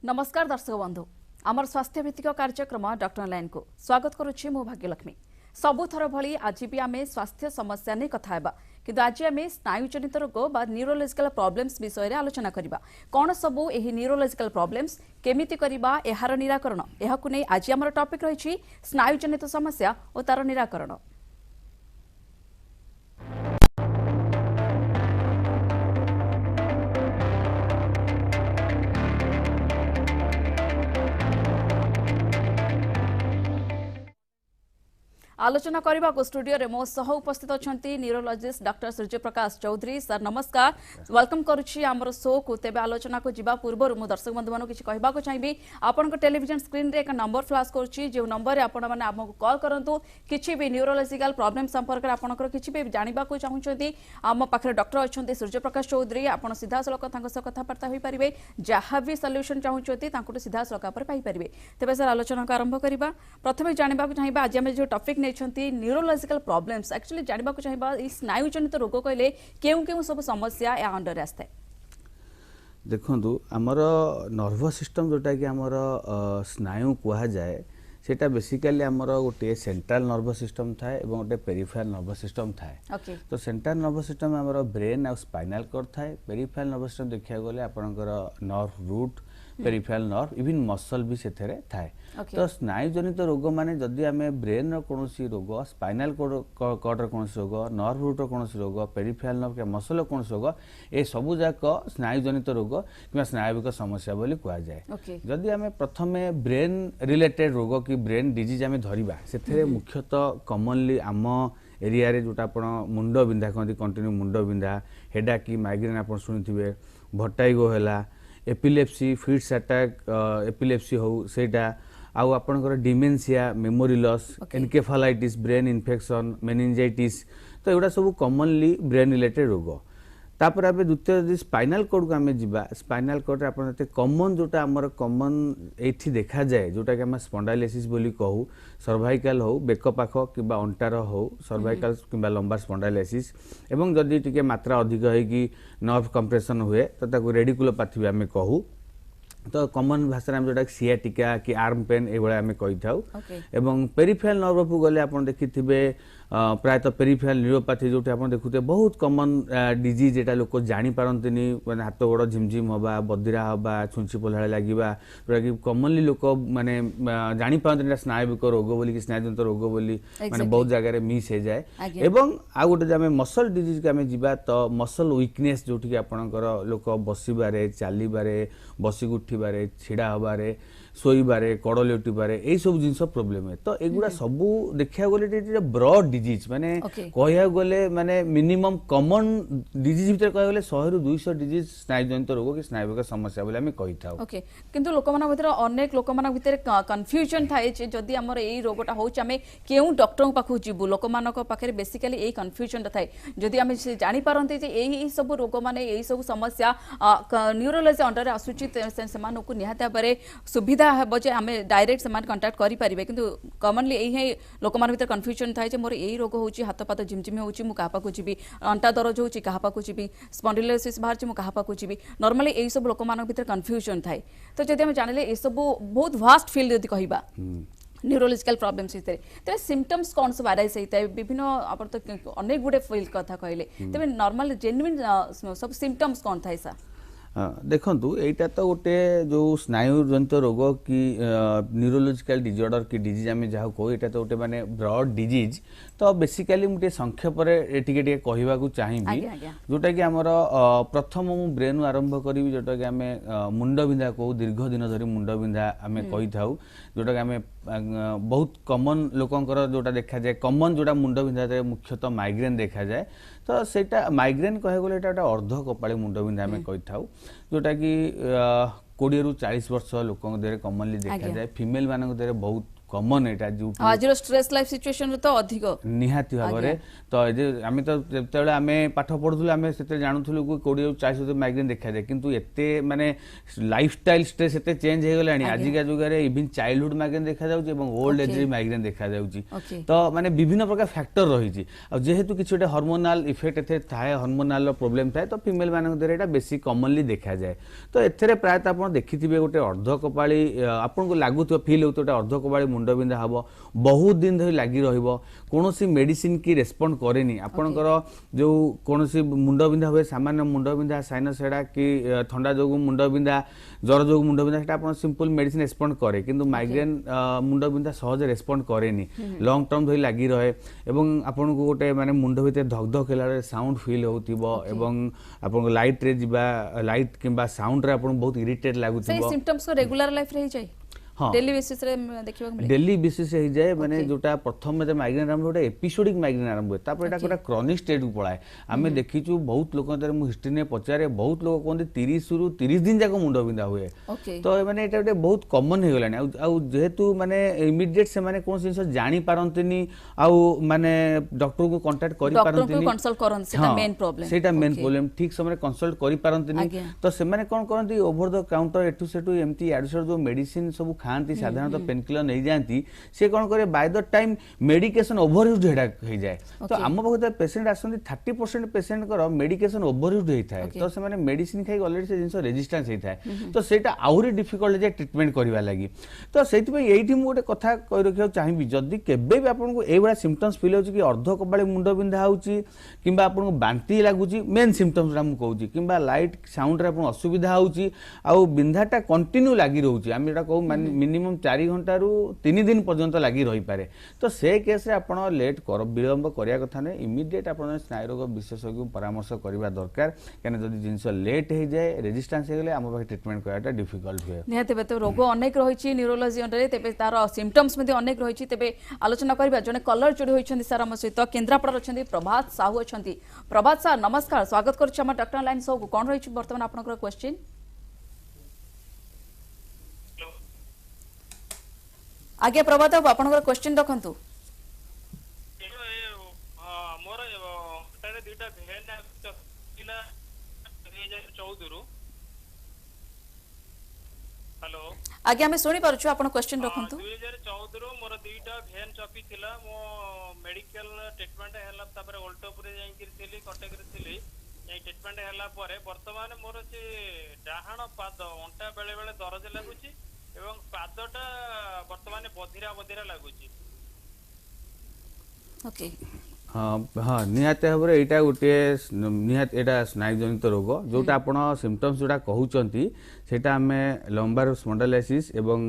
नमस्कार दर्शक बंधु आमर स्वास्थ्य भित्तिक कार्यक्रम डॉक्टर लाइन को स्वागत करुच्ची मो भाग्यलक्ष्मी सबुथर भली आज भी आम स्वास्थ्य समस्या नहीं कथा हेबा किंतु आज आम स्नायुजनित रोग बा न्यूरोलॉजिकल प्रॉब्लम्स विषय रे आलोचना करिबा कोन सबु एही न्यूरोलॉजिकल प्रॉब्लम्स केमिति करिबा एहार निराकरण एहाकु नै आज हमर टॉपिक रहिछि स्नायुजनित समस्या और तार निराकरण। आलोचना करने को स्टूडियो रे मो सह उपस्थित अच्छा neurologist doctor Suryaprakash Chaudhary sir नमस्कार वेलकम करुच्ची आमर शो को तेज आलोचना को जीवा पूर्व मु दर्शक बंधु मानक किसी कहवाक चाहिए आपण टेलीविजन स्क्रीन रे एक नंबर फ्लाश करुच्ची जो नंबर आपण मैंने आमको कॉल करूँ किसी भी न्यूरोलॉजिकल प्रॉब्लम संपर्क में आपंकर किसी भी जानवा चाहूँगी आम पाखे डॉक्टर अच्छा सूर्यप्रकाश चौधरी आप सीधा सड़क कथबार्ता हो पारे जहाँ भी सल्यूशन चाहूँगी सीधा सड़क पाइपर तेज सर आलोचना को आरंभ करवा प्रथम जानवा चाहिए आज आम जो टॉपिक न्यूरोलॉजिकल प्रॉब्लम्स एक्चुअली जानवा चाहिए स्नायु जनित रोग कहले केउ सब समस्या या अंडर आसता देखु आमर नर्वस सिस्टम जोटा कि आमर स्नायु कह जाए सेटा बेसिकली आमर गोटे सेंट्रल नर्वस सिस्टम थाए और गोटे पेरिफेरल नर्वस सिस्टम थाए तो सेंट्रल नर्वस सिस्टम आमर ब्रेन और स्पाइनल कॉर्ड थाए पेरिफेरल नर्वस सिस्टम देखा गले आपनकर nerve root peripheral nerve even muscle भी से थाए तो स्नायु जनित रोग माने जदि आमे ब्रेन रो कोनोसी रोग स्पाइनल कॉर्ड रो कोनोसी रोग नर्व रूट रो कोनोसी रोग पेरिफेरल नर्व के मसल रो कोनोसी रोग ए सबु जाक स्नायु जनित रोग कि स्नायुविक समस्या बोली कहा जाए। जदि आमे प्रथमे ब्रेन रिलेटेड रोग कि ब्रेन डिजीज आमे धरिबा सेथरे मुख्यतः कॉमनली आम एरिया रे जोटा आपण मुंड बिंधा कहते कंटिन्यू मुंड बिंधा हेडाक माइग्रेन आप शुणुवे भट्टाइगो है एपिलेप्सी फिट्स अटैक एपिलेप्सी हो सेटा आउ आपनकर dementia memory loss encephalitis brain infection meningitis तो एगुड़ा सब कॉमनली ब्रेन रिलेटेड रोग तापर आबे द्वितीय यदि स्पाइनल कॉर्ड को आमे जिबा स्पाइनल कॉर्ड रे आपण ते कॉमन जोटा हमर कॉमन एठी देखा जाए जोटा कि हम स्पॉन्डाइलिसिस बोली कहू सर्वाइकल हो बेक पाख किबा अंटार हो सर्वाइकल किबा लंबार स्पॉन्डाइलिसिस एवं जदि टिके मात्रा अधिक है कि नर्व कंप्रेशन हुए तो ताको रेडिकुलोपैथी भी आमे कहू तो कॉमन भाषा में जोटा सियाटिका कि आर्म पेन ये आम कही था एवं पेरिफेरल नर्व को गले आप देखिथे प्रायतः पेरिफेरल न्यूरोपैथी जो आप देखुते बहुत कॉमन डिजीज एटा लोक जानी पारंती माने हाथ गोड़ झिमझिम हवा बदिरा हवा छुंची पोला लगे जोटा कि कॉमनली लोक माने जानी पारंती स्नायुविक रोग बोली स्नायुजनित रोग बोली माने बहुत जगह मिस हो जाए एवं आ गोटे आम मसल डिजीज के आम जा तो मसल वीकनेस जोटि कि आपणकर लोक बसबारे चलबारे बसिक उठिबारे छिड़ा हबारे शोइबारे कड़ लेउटिबारे एई सब जिंस प्रॉब्लम है तो एगुड़ा सबू देखा गले ब्रॉड डिजीज माने कहया गले माने मिनिमम कॉमन डिजीज भीतर कहया गले 100 रु 200 डिजीज स्नायुजनित रोग कि स्नायुविक समस्या बोले हम कहि थाउ। ओके किंतु लोकमान भीतर अनेक लोकमान भीतर कंफ्यूजन थाए जे जदी हमर एई रोगटा होछ हमें केउ डॉक्टर पाखु जिबु लोकमान को पाखरे बेसिकली एई कंफ्यूजन थाए जदी हम जानि पारंते जे एई सब रोग माने एई सब समस्या न्यूरोलॉजी अंडर आसुची सेमान को निहाता बारे सुविधा हे जे आम डायरेक्ट से कंटाक्ट करें कि कॉमनली यही लोक भर कन्फ्यूजन थाए मोर यही रोग हो हाथ पात झिमझिम हो जी अंटा दरज हो जी स्पॉन्डिलोसिस बाहर मुझे जी नॉर्मली यही सब लोक भर कन्फ्यूजन थाए तो जब आम जानिले ये सब बहुत वास्ट फील्ड यदि कहवा न्यूरोलॉजिकल प्रॉब्लम्स तेज सिम्पटम्स कौन सब आराइज होता है विभिन्न आप तो अनेक गुड़े फील्ड कथा कहले तेज नॉर्मल जेन्युइन सब सिम्पटम्स कौन थाए सर देखु यहीटा तो गोटे जो स्नायु जनित रोग कि न्यूरोलॉजिकल डिजॉर्डर कि डिजीज आम जहाँ कहो यहाँ तो गोटे माने ब्रॉड डिजीज तो बेसिकली मुझे संक्षेप कहवाक चाहिए जोटा कि आमर प्रथम मु ब्रेन आरंभ करी जोटा कि आम मुंड बिंधा कहू दीर्घ दिन धरी मुंड बिंधा आम कही था जोटा कि आम बहुत कॉमन लोकंकर जोटा देखा जाए कॉमन जोटा मुंड बिंधा मुख्यतः माइग्रेन देखा जाए तो सेटा माइग्रेन कह गले अर्ध कपाली मुंड बिंधा आम कही था जोटा कि 20 रु 40 वर्ष लोक कॉमनली देखा जाए फीमेल मान बहुत कॉमन एटा जो आज स्ट्रेस लाइफ सिचुएशन तो अधिक निहाती भाव तो आम तो जो आम पाठ पढ़ुलु आम से जानूलु कि 20-40 माइग्रेन देखा जाए किंतु एते माने लाइफस्टाइल स्ट्रेस एते चेंज हो गलानी आजिका जुगारे इवन चाइल्डहुड माइग्रेन देखा जाउची एवं ओल्ड एज रे माइग्रेन देखा जाउची तो माने विभिन्न प्रकार फैक्टर रही आ जेहेतु किसी गोटे हार्मोनाल इफेक्ट एथे थाए हार्मोनाल प्रोब्लेम थाए तो फीमेल मानक द्वारा एटा बेसी कॉमनली देखा जाए तो एथरे प्रायतः आपण देखिथिबे गोटे अर्धकपाळी आपन को लागुथो फील होतो गोटे अर्धकपाळी मुंड बिंधा हबो बहुत दिन धरि लागि रहिबो कोनोसी मेडिसिन की रेस्पोंड करेनी आपनकर जो कोनोसी मुंड बिंधा हुए सामान्य मुंड बिंधा साइनस हेडा कि ठंडा जोगु मुंड बिंधा ज्वर जोगु मुंड बिंधा सेटा आपन सिंपल मेडिसिन रेस्पोंड करे किंतु माइग्रेन मुंड बिंधा सहज रेस्पोंड करेनी लॉन्ग टर्म धरि लागि रहे एवं आपन को गोटे माने मुंड भितर धक धक हेला साउंड फील होतिबो एवं आपन लाइट रे जिबा लाइट किंबा साउंड रे आपन बहुत इरिटेट लागुतिबो से सिम्पटम्स को रेगुलर लाइफ रे जाय हाँ डेली बेसिस रे देखिबा मिले डेली बेसिस हो जाए माने जोटा प्रथम में माइग्रेन आरंभ होता एपिसोडिक माइग्रेन आरंभ हुए तापर एटा गोटा क्रॉनिक स्टेट को पळाए आमे देखिचु बहुत लोक अंदर मु हिस्ट्री ने पचारे बहुत लोक कोन 30 रु 30 दिन जाको मुंड बिंदा हुए तो माने एटा गोटे बहुत कॉमन हे गलानी आ जेहेतु माने इमीडिएट से माने कोन जिंस जानि पारंतनी आ माने डॉक्टर को कांटेक्ट करि पारंतनी डॉक्टर को कंसल्ट करन सेटा मेन प्रॉब्लम सेटा मेन प्रॉब्लम ठीक समय कंसल्ट करि पारंतनी तो से माने कोन करंती ओवर द काउंटर एटू सेटू एमटी एडसर जो मेडिसिन सब खांती साधारणतः पेनकिलर नहीं जाती से कौन करे by the time medication overuse हेडा हो जाए तो आम पाखे पेसेंट आसती 30% पेसेंट कर मेडिकेशन ओवरयूज होता है तो से मेडिसिन खाई अलरेडी से जिन रेजिस्टेंस होता है तो सेटा आहुरी डिफिकल्ट जाए ट्रिटमेंट करवा लगी तो से गोटे कथा कही रखा चाहिए जदि केबे भी आपको ये सिम्पटम्स फिल हो कि अर्धकपाळी मुंड बिंधा होची किंबा आपको बांती लगुच मेन सिम्पटम्स कहूँ कि लाइट साउंड रे आपन असुविधा होची आ बिंधाटा कंटिन्यू लगी रोची आम जेटा कहू मिनिमम 4 घंटा रु 3 दिन पर्यंत लगी रही पारे तो से केस रे आपण लेट कर विलंब करिया कथा ने इमीडिएट आपण स्नायुरोग विशेषज्ञ परामर्श करबा दरकार कने जदि जिंस लेट हो जाए रेजिस्टेंस हो गले हम पाखे ट्रीटमेंट कराटा डिफिकल्ट हुए निहाते बेते रोग अनेक रहिछि न्यूरोलॉजी अंडर तेबे तार सिम्पटम्स मध्ये अनेक रहिछि तेबे आलोचना करबा जने कलर जोडी होइछन्ती सर हम सहित केन्द्रापड़ा अछन्ती प्रभात साहू अछन्ती प्रभात सर नमस्कार स्वागत करछि हम डॉक्टर लाइन सो कोन रहिछि वर्तमान आपनकर क्वेश्चन आगे प्रभात बाबू आपनकर क्वेश्चन रखंतु मोर टारे दुटा भेन चला 2014 रु हेलो आगे हमें सुनी पारुछु आपन क्वेश्चन रखंतु 2014 रु मोर दुटा भेन चपी थिला मो मेडिकल ट्रीटमेंट हैला तापर ओल्टोपुरे जाई करथिली कटक करथिली ए ट्रीटमेंट हैला परे वर्तमान मोर से डाहाण पाद अंटा बेले बेले दरज लागुची एवं पादटा वर्तमान बधिरा बधिरा लागुची ओके हाँ निहाती भाव में यहाँ गोटे निहाती एटा स्नायु जनित रोग जोटा आपण सिम्पटम्स जोटा कहउचंती सेटा आमे लंबार स्पॉन्डिलोसिस एवं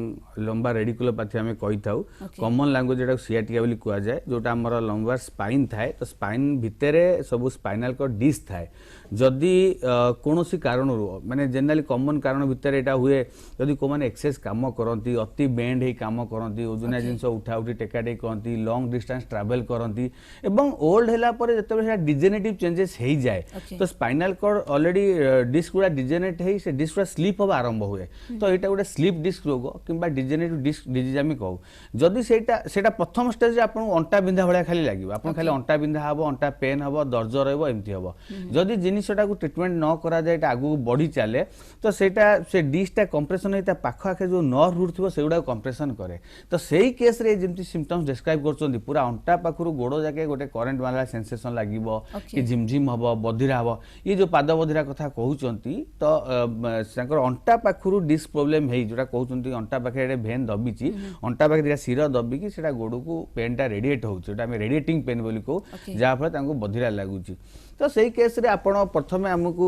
लंबा रेडिकुलोपैथी आमे कहि थाउ कॉमन लैंग्वेज जेटा सियाटिका बोली कुआ जाए जोटा हमर लंबार स्पाइन थाए तो स्पाइन भितरे सब स्पाइनल को डिस्क थाए जदि कोनोसी कारण माने जनरली कॉमन कारण भितर एटा हुए जदि को माने एक्सेस काम करंती अति बेंड हे काम करंती ओजनिया जिंस उठा उठी टेकाटे करंती लॉन्ग डिस्टेंस ट्रैवल करंती एवं ओल्ड हैला परे जते बेला डिजेनेटिव चेंजेस हे जाए तो स्पाइनल कॉर्ड ऑलरेडी डिस्क गुडा डिजेनेट हे से डिस्क स्लीप होबा आरंभ हुए तो एटा गोटे स्लीप डिस्क रोग किंबा डिजेनेटिव डिस्क डिजीज आमी कहू जदि सेटा प्रथम स्टेज रे आपन अंटा बिंधा भलिया खाली लागिबो आपन खाली अंटा बिंधा हबो अंटा पेन हबो दर्द रहबो एमती हबो जदि जिनिसटा को ट्रीटमेंट न करा जाए आगु बढ़ी चले तो सेटा से डिस्कटा कंप्रेशन होता पाख आखे जो नर्व रूट थो सेगुडा कंप्रेशन करे तो सेही केस रे जेमती सिम्पटम्स डिस्क्राइब करछन्ती पूरा अंटा पाखरु गोडो जाके गोटे करंट वाला सेंसेशन लागिबो कि झिमझिम हबो बधिरा हबो ये जो पाद बधिरा कथा कहउचन्ती तो संकर अंटा पाखरु डिस्क प्रॉब्लम हेई जोटा कहउचन्ती अंटा पाखे भेन दबिची अंटा पाखे दिया सिर दबिकी सेटा गोडो को पेनटा रेडिएट होउछ जोटा हम रेडिएटिंग पेन बोली को जा फल तांको बधिरा लागुची तो सही केस रे आपण प्रथमे हमकु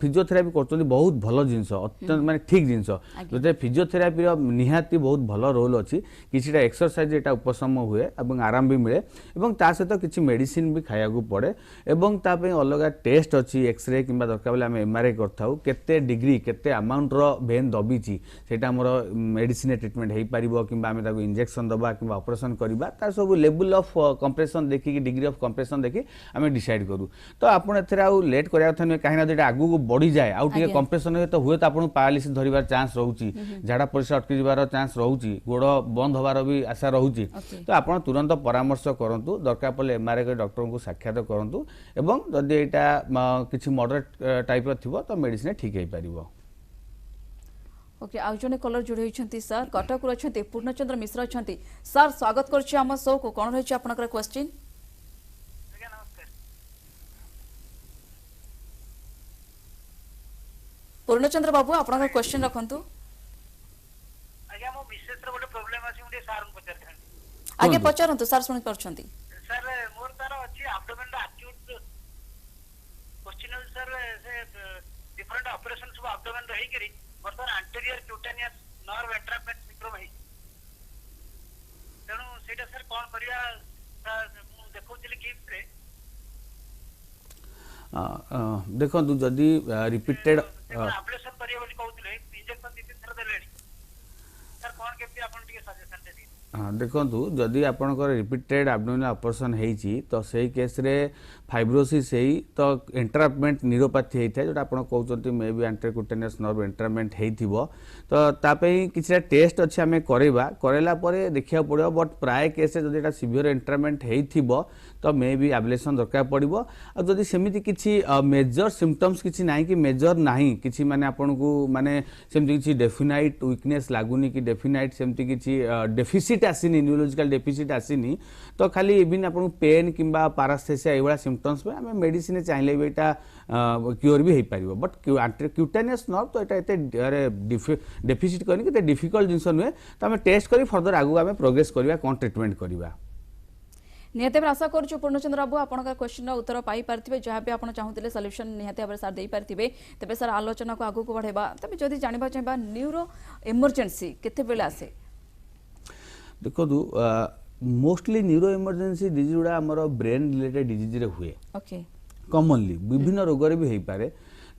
फिजियोथेरापी करछन्ती बहुत भलो जिंस अत्यंत माने ठीक जिंस जोते फिजियोथेरापी रो निहाती बहुत भलो रोल अछि किछिटा एक्सरसाइज एटा उपशम हुए एवं आराम भी मिले एवं ता सहित किछि मेडिसिन भी खाया को पड़े एवं ता पे अलग टेस्ट अछि एक्सरे किंबा दरकार बेला हम एमआरआई करथाउ केते डिग्री केते अमाउंट रो भेन दबिची सेटा हमर मेडिसिन ट्रीटमेंट हेई परिबो किंबा हम ताको इंजेक्शन दबा किंबा ऑपरेशन करबा ता सब लेवल ऑफ कंप्रेशन देखि कि डिग्री ऑफ कंप्रेशन देखि हम डिसाइड करू तो आपन एथरे आउ लेट करिया था कहीं जेटा आगु बढ़ी जाए आउ टिके कंप्रेशन हुए तो आपन पैरालिसिस धरिबार चांस रहउची झाड़ा परिस्रा अटकी जिबार चांस रहउची गोड़ बंद होबार भी आशा रहउची तो आपन तुरंत परामर्श करंतु दरकार पड़े एमआरआई के डॉक्टर को साक्षात करंतु एवं जदि एटा किछि मॉडरेट टाइप रो थिबो तो मेडिसिन ठीक हे परिबो। ओके आउ जने कलर जोड़ी होइछंती सर कटक रु अछंती पूर्णचंद्र मिश्र अछंती सर स्वागत करछि हम शो को कोन रहै छै आपनकर क्वेश्चन। पूर्णचंद्र बाबू आपनकर क्वेश्चन रखंतु। आज्ञा मो मिसेस रो गोटे प्रॉब्लम अछि मुझे सार को पचार थानी आगे पचारंतु सर सुनि परछंती। सर मोर तार अछि एब्डोमेन एक्यूट क्वेश्चनल सर से डिफरेंट ऑपरेशन सब एब्डोमेन रही करी बर्तमान anterior cutaneous nerve entrapment syndrome है तेणु सेटा सर कोन करिया मु देखौतिली किम रे देखो जदि रिपीटेड ऑपरेशन करिया बोली कहउतिले इंजेक्शन दी तीन थर देलेनी सर कोन केमती आपन टिके सजेशन दे दी। हाँ देखु जदि आपंकर रिपीटेड एब्डोमिनल ऑपरेशन होती तो सही केस रे फाइब्रोसिस है तो एंट्रापमेंट न्यूरोपैथी होता है जोटा आप कहते मे बी एंट्राक्यूटेनियस नर्व एंट्रापमेंट हो तो तापई किसी टेस्ट अच्छे आम करला देखा पड़ो बट प्राय केस जो सीवियर एंट्रापमेंट हो तो मे बी एब्लेशन दरकार पड़ो आ जदि सेमती किसी मेजर सिम्पटम्स किसी ना कि मेजर ना कि माने आपन को माने सेमती किसी डेफिनाइट वीकनेस लगुनि कि डेफिनाइट सेमती किसी डेफिसिट आसीनी न्यूरोलॉजिकल डेफिसिट आसीनी तो खाली इवन आपन पेन किंबा पैरास्थेसिया एवढा सिम्पटम्स पे आम मेडिसिन चाहिए भी यहाँ क्योर भी हो पार बट क्यूटेनियस नर्व तो ये डेफिसिट करनी डिफिकल्ट जिन नुहे तो आम टेस्ट कर फर्दर आगू आम प्रोग्रेस करवा कौन ट्रिटमेंट करवा निहते आशा करूँ पूर्णचंद्र बाबू आपनका क्वेश्चन उत्तर पाई पारथिबे जहाँ भी आपन चाहूतिले सॉल्यूशन निहते भाव सार दे पारथिबे तेबे सर आलोचना को आगू को बढ़ेबा तबे जदि जानिबा चाहिबा न्यूरो इमरजेंसी केते बेले आसे। देखो मोस्टली न्यूरो इमरजेंसी डिजीज गुड़ा आमर ब्रेन रिलेटेड डिजीज रे हुए ओके कॉमनली विभिन्न रोग भी हो पारे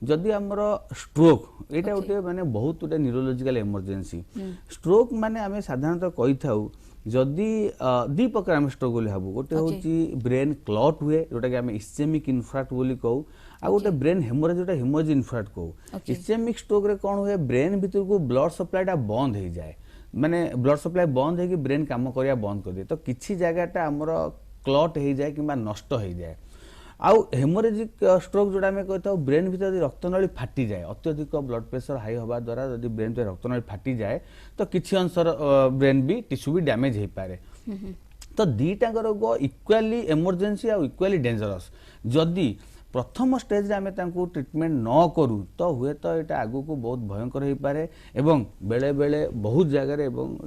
जदि आमर स्ट्रोक यहाँ गोटे माने बहुत गोटे न्यूरोलॉजिकल इमरजेंसी स्ट्रोक माने आम साधारणतः कही था जदि दी प्रकार आम स्ट्रोक बोली भाव गोटे हूँ ब्रेन क्लॉट हुए जोटा कि आम इस्चेमिक इन्फ्राक्ट बोली कहू आ गोटे ब्रेन हेमोरेज जोटा हेमोरेज इन्फ्राक्ट कहू इस्चेमिक स्ट्रोक रे कौन हुए ब्रेन भीतर को ब्लड सप्लाईटा बंद हो जाए माने ब्लड सप्लाई बंद हो ब्रेन काम करिया बंद कर दिए तो किसी जगहटा आमर क्लॉट हो जाए कि नष्ट हो जाए आउ हेमोरेजिक स्ट्रोक जोड़ा आम कहता ब्रेन भीतर रक्तनली फाटी जाए अत्यधिक ब्लड प्रेशर हाई होगा द्वारा जब ब्रेन भीतर रक्तनली फाटी जाए तो किसी अंशर ब्रेन भी टिश्यू भी डैमेज हो पाए तो दीटा रोग इक्वाली इमरजेंसी आ इक्वाली डेंजरस जदि प्रथम स्टेज रे आमे तांको ट्रीटमेंट न करू तो हुए तो ये आगु को बहुत भयंकर हो पारे एवं बेले बेले बहुत जगह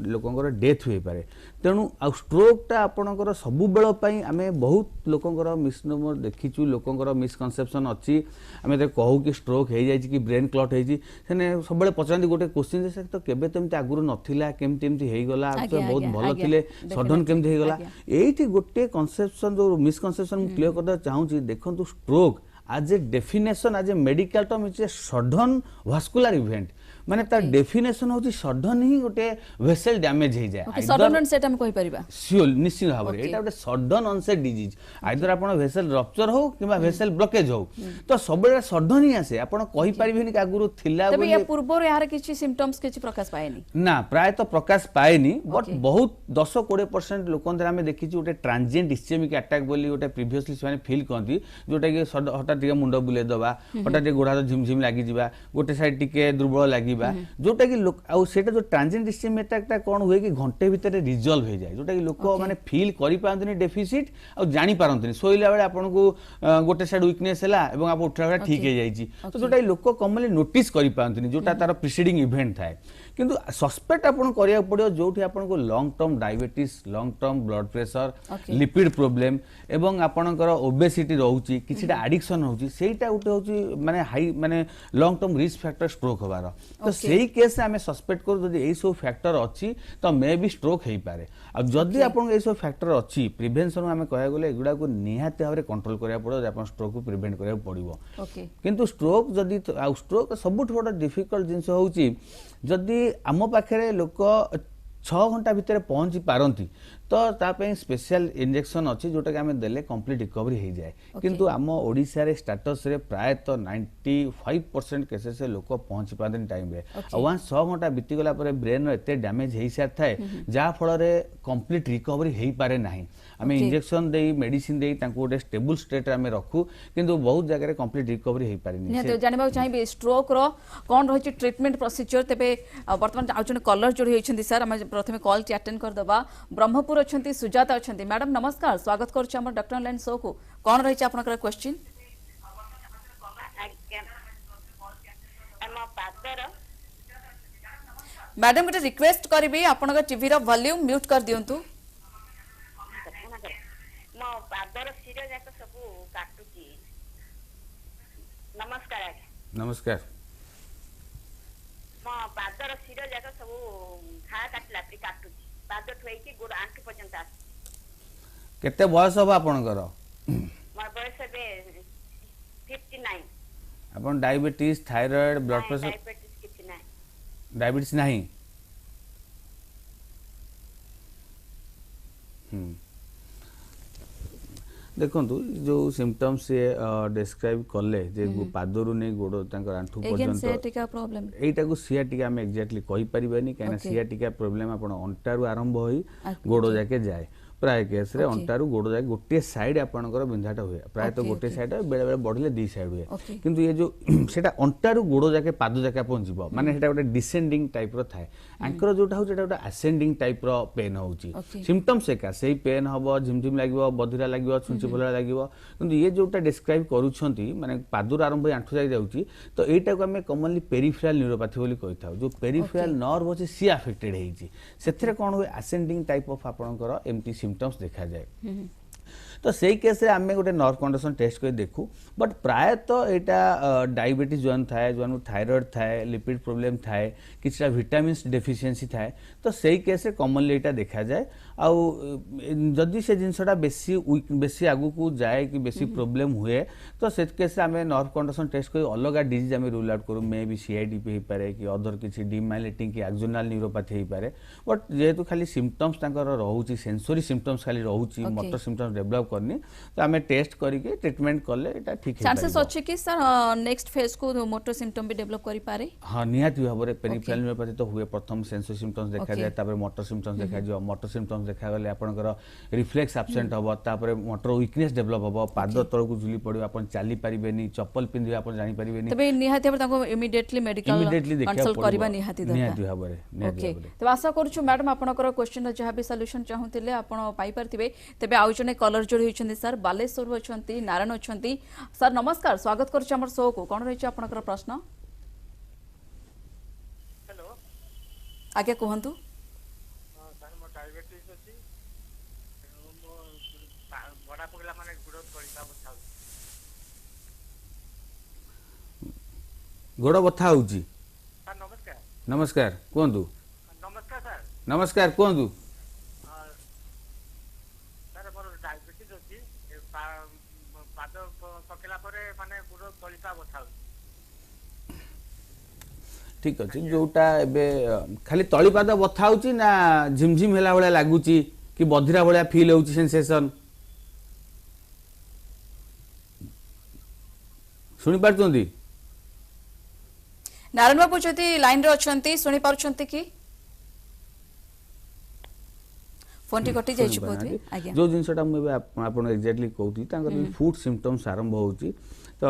लोकंकर डेथ हो पारे तेणु आ स्ट्रोकटा आपणकर सबु बेल पई आमे बहुत लोकंकर मिसनोमर देखिचु लोकंकर मिसकनसेप्शन अच्छी आमे तो कहू कि स्ट्रोक हो जाए कि ब्रेन क्लॉट होइछि सेने सब बेले पचारती गोटे क्वेश्चन से तो केबे तो एमती आगुरु नथिला केमती एमती हेइ गला तो बहुत भलो थिले सडन केमती हेइ गला एठी गोटे कनसेप्शन जो मिसकनसेप्शन मु क्लियर करदा चाहूची देखंतु stroke as a definition as a medical term it's a sudden vascular event माने तार डेफिनेशन होची सडन ही गोटे वेसल डैमेज हो जाए सडन ऑनसेट हम कहि परिबा श्योर निश्चित भाव में एटा गोटे सडन ऑनसेट डिजीज आइदर आपण वेसल रप्चर हो किबा वेसल ब्लॉकेज हो तो सबले सडन ही आसे आपण कहि परिबेनी कि आगुरु थिला तबे या पूर्व रे यार किछि सिम्पटम्स किछि प्रकाश पाएनी ना प्राय तो प्रकाश पाएनी बट बहुत 10-20% लोकन हम देखिछि गोटे ट्रांजिएंट इस्चेमिक अटैक बोली गोटे प्रीवियसली से फील करती जोटा कि हठात टिके मुंड बुले दबा हठात टिके गोड़ा झिमझिम लागी जिबा गोटे साइड टिके दुर्बल लागी जोटा कि जो ट्रांजिएंट इस्चेमिक अटैक कौन हुए कि घंटे भितर रिजल्व हो जाए जोटा कि लोक माने फील करि पारंतनी डेफिसिट आ जानि पारंतनी सोइला बेले आपन को गोटे साइड वीकनेस हैला एवं आप उठला बेले ठीक हो जाइछि तो जोटा लोक कमली नोटिस करि पारंतनी जोटा तार प्रीसीडिंग इवेंट थाए किंतु सस्पेक्ट आपन करिया पड़ियो जोठी आपन को long term diabetes long term blood pressure lipid problem एवं आपनकर ओबेसिटी रहउची किछिटा एडिक्शन होउची सेटा उठे होउची माने हाई माने long term risk factor stroke होबार तो सेही केस आमे सस्पेक्ट करू जदि एई सब फैक्टर अछि तो मे बी स्ट्रोक हेई पारे आ जदि आपन एई सब फैक्टर अछि प्रिवेंशन आमे कहया गले एगुडा को निहाते भाबरे कंट्रोल करिया पड़ो जे आपन स्ट्रोक को प्रिवेंट करिया पड़िबो किंतु स्ट्रोक जदि स्ट्रोक सबुठ बड़ डिफिकल्ट जिंस होउची जदि आम पाखे लोक 6 घंटा भितर पहुंची पारंती तो तापे स्पेशल इंजेक्शन अच्छी जोटा कि आम देले कंप्लीट रिकवरी हो जाए किंतु आम ओडिशा रे स्टेटस रे प्रायतः 95% केसेस लोक पहुंची पाते टाइम रे वहाँ 100 घंटा बीतीगला ब्रेन एत डैमेज हो सारी थाए जहाँ फल कंप्लीट रिकवरी हो पारे ना आम इंजेक्शन दे मेडिसिन दे गोटे स्टेबल स्टेट आम रखू किंतु बहुत जगह कंप्लीट रिकवरी हो पारे जानवा चाहिए स्ट्रोक रो कौन रही ट्रिटमेंट प्रोसीजर तेरे बर्तमान आज कलर जोड़ी होती सर आम प्रथम कॉल टी अटेंड करदे ब्रह्मपुर अच्छा सुजाता अच्छा मैडम नमस्कार स्वागत करुँ डॉक्टर ऑनलाइन शो को कौन रही आपनकर क्वेश्चन मैडम गोटे रिक्वेस्ट करी आपन टीवी रो वॉल्यूम म्यूट कर दियंतु मो पादर सिर जाक सब काटुची नमस्कार नमस्कार मो पादर सिर जाक सब घा काटला परी काटुची पाद ठोई की गोड़ आंटी पर्यंत आस केते बयस हो आपनकर मोर बयस बे 59 आपन diabetes thyroid blood pressure diabetes किछि नै डायबिटीज नहीं देखंतु जो सिम्पटम्स से डिस्क्राइब कले जे पादरु नै गोड़ तांकर आंठू पर्यंत सियाटिका प्रॉब्लम एटा को सियाटिका हम एक्जेक्टली कहि परिबानी काना सियाटिका प्रॉब्लम आपण अंटारु आरंभ होई गोड़ जाके जाए प्राय केस रे अंटारु गोड़ जाके गोटे साइड आपनकर बिंधाटा हुए प्राय तो गोटे साइड बेले बेले बढ़ले दी साइड हुए किंतु ये जो सेटा अंटारु गोड़ जाके पाद जाके आपण जीव माने सेटा गोटे डिसेंडिंग टाइप रो थाए आंकर जोटा हो सेटा गोटे असेंडिंग टाइप रो पेन होउची सिम्पटम्स एका सेही पेन हबो झिमझिम लागिवो बधिरा लागिवो छुंची फुला लागिवो किंतु ये जोटा डिस्क्राइब करूछंती माने पादुर आरंभ आंठू जाई जाउची तो एटा को हमें कॉमनली पेरिफेरल न्यूरोपैथी बोली कहिथाउ जो पेरिफेरल नर्व अछि सी अफेक्टेड हेची सेथरे कोन हुए असेंडिंग टाइप ऑफ आपनकर एमटी सिम्पटम्स देखा जाए तो सही केस रे आमे गोटे नर्व कंडीशन टेस्ट कर देखू बट प्रायतः एटा डायबिटीज जोन थाए जोन थायराइड थाए लिपिड प्रॉब्लम थाए किछटा विटामिन्स डेफिशिएंसी थाए तो सही केस रे कॉमनली एटा देखा जाए आउ जदि से जिनसटा बेसी आगु को जाए कि बेसी प्रॉब्लम हुए तो से केस रे आमे नर्व कंडीशन टेस्ट कर अलग डिजीज आमे रूल आउट करू मे बी सीआईडीपी हो पारे कि अदर किछि डिमाइलेटिंग कि एक्सोनल न्यूरोपैथी हो पारे बट जेहेतु खाली सिम्पटम्स तांकर रहउची सेंसरी सिम्पटम्स खाली रहउची मोटर सिम्पटम्स डेवलप करनी तो आमे टेस्ट करके ट्रीटमेंट करले एटा ठीक है चांसेस अछि कि सर नेक्स्ट फेज को मोटर सिम्पटम भी डेवलप करि पारे हां निहाती भाबरे पेरिफेरल न्यूरोपैथी तो हुए प्रथम सेंसरी सिम्पटम्स देखा जाए तापर मोटर सिम्पटम्स देखा जाए मोटर सिम्पटम्स देखा गले आपनकर रिफ्लेक्स एब्सेंट हबो तापर मोटर वीकनेस डेवलप हबो पाद तळ को झुली पड़ियो आपन चाली परिबेनी चप्पल पिंदियो आपन जानि परिबेनी तबे निहाती भाबरे ताको इमीडिएटली मेडिकल कंसल्ट करबा निहाती निहाती भाबरे ओके तो आशा करूछु मैडम आपनकर क्वेश्चन जहा भी सॉल्यूशन चाहुतिले आपन पाई परथिबे तबे आउ जने कलर जोड़ी होइछन्ती सर बालेश्वर अछंती नारायण अछंती सर नमस्कार स्वागत करूछु हमर शो को कोन रहिछ आपनकर प्रश्न हेलो आगे कहंतु सर मो डायबिटीज अछि मो बड़ा पगला माने गुड़ तळिता बथाउ गोड़ बथा होउची सर नमस्कार नमस्कार कोंदु नमस्कार सर नमस्कार कोंदु सर मोर डायबिटीज अछि पाद पकेला परे माने गुड़ तळिता बथाउ ठीक अछि जोटा एबे खाली तळिपाद बथा होउची ना झिमझिम हेला बळा लागुची कि बधिरा बळा फील होउची सेंसेशन सुनि पारछंती नारायण बाबू जति लाइन रे अछंती सुनि पारुछंती कि फोन टी कटि जाइछ बोधे आज्ञा जो जिनसटा मु आपन एक्जेक्टली कहउती तांकर फूड सिम्पटम्स आरंभ होउची तो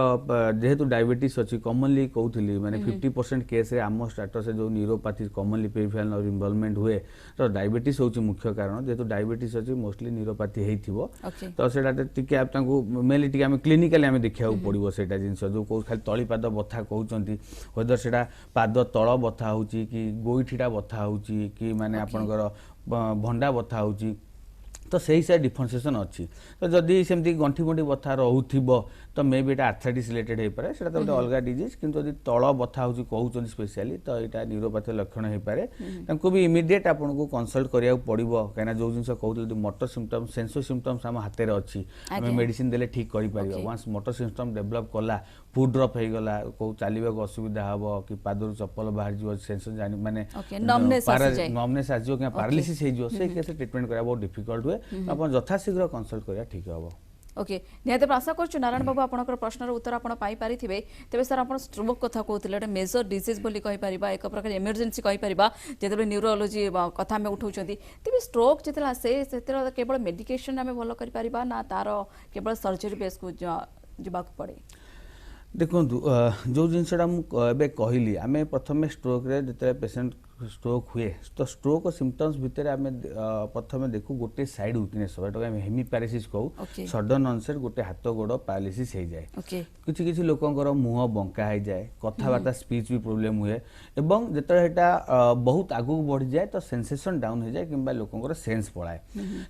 जेहेतु डायबिटीज अच्छी कॉमनली कहूली माने 50% केस रे आम स्टेटस जो neuropathy commonly peripheral nerve involvement हुए तो डायबिटीज होची मुख्य कारण जेहेतु डायबिटीज अच्छी मोस्टली न्यूरोपैथी हेइथिबो तो सेटा टिके आप तांको मेनली टिके हम क्लिनिकली हम देखिया पड़िबो सेटा जिंस जो को खाली तळी पाद बथा कहउचंती वेदर सेटा पाद तळ बथा होची कि गोइठीटा बथा होची कि माने आपनकर भंडा बथा होची तो सही से डिफरेंशिएशन अच्छी तो जदि सेमती गंठी गंठी बथा रोथिबो तो may be Etah arthritis related हो पारे सेटा तो गोटे अलग डिजीज किंतु यदि तल बथा होची कहउचन स्पेशली तो एटा न्यूरोपैथी लक्षण हो पारे तांको भी इमीडिएट आपन को कंसल्ट करिया पड़िबो काना जो जिंस कहउल मोटर सिम्पटम सेंसो सिम्पटम्स हम हाथे रे अछि हम मेडिसिन देले ठीक करि परिबो वंस मोटर सिम्पटम डेवलप कला फुट ड्रॉप हो गला को चालिबा को असुविधा हबो कि पादर चप्पल बाहर जिवो सेंसर जानि माने नमनेस आजियो कि पैरालिसिस हे जो से केस ट्रीटमेंट करा बहुत डिफिकल्ट हुए अपन यथा शीघ्र कंसल्ट करिया ठीक हबो ओके निहाते आशा करछु नारायण बाबू आपनकर प्रश्नर उत्तर आपण पाई पारिथिबे तेबे सर आपण स्ट्रोक कथा कहउतिले एटा मेजर डिजीज बोली कहि परिबा एक प्रकार इमरजेंसी कहि परिबा जेतेबे न्यूरोलॉजी कथा में उठौचंती तेबे स्ट्रोक जेतेला से सेतेर केवल मेडिकेशन हमें भलो करि परिबा ना तारो केवल सर्जरी बेस को जबाक पड़े देखो जो जिनसा मुझे कहली आम प्रथम स्ट्रोक रे जिते पेसेंट स्ट्रोक हुए तो स्ट्रोक सिम्पटम्स भितर आम प्रथम देखू गोटे साइड वीकनेस हेमीपैरालिसिस कहू सडन ऑनसेट गोटे हाथ गोड़ पैरालिसिस हो जाए किसी किसी लोकंकर मुह बंका हो जाए कथबार्ता स्पीच भी प्रोब्लेम हुए एवं जितेटा बहुत आगू बढ़ी जाए तो सेंसेशन डाउन हो जाए कि लोकंकर सेंस पलाए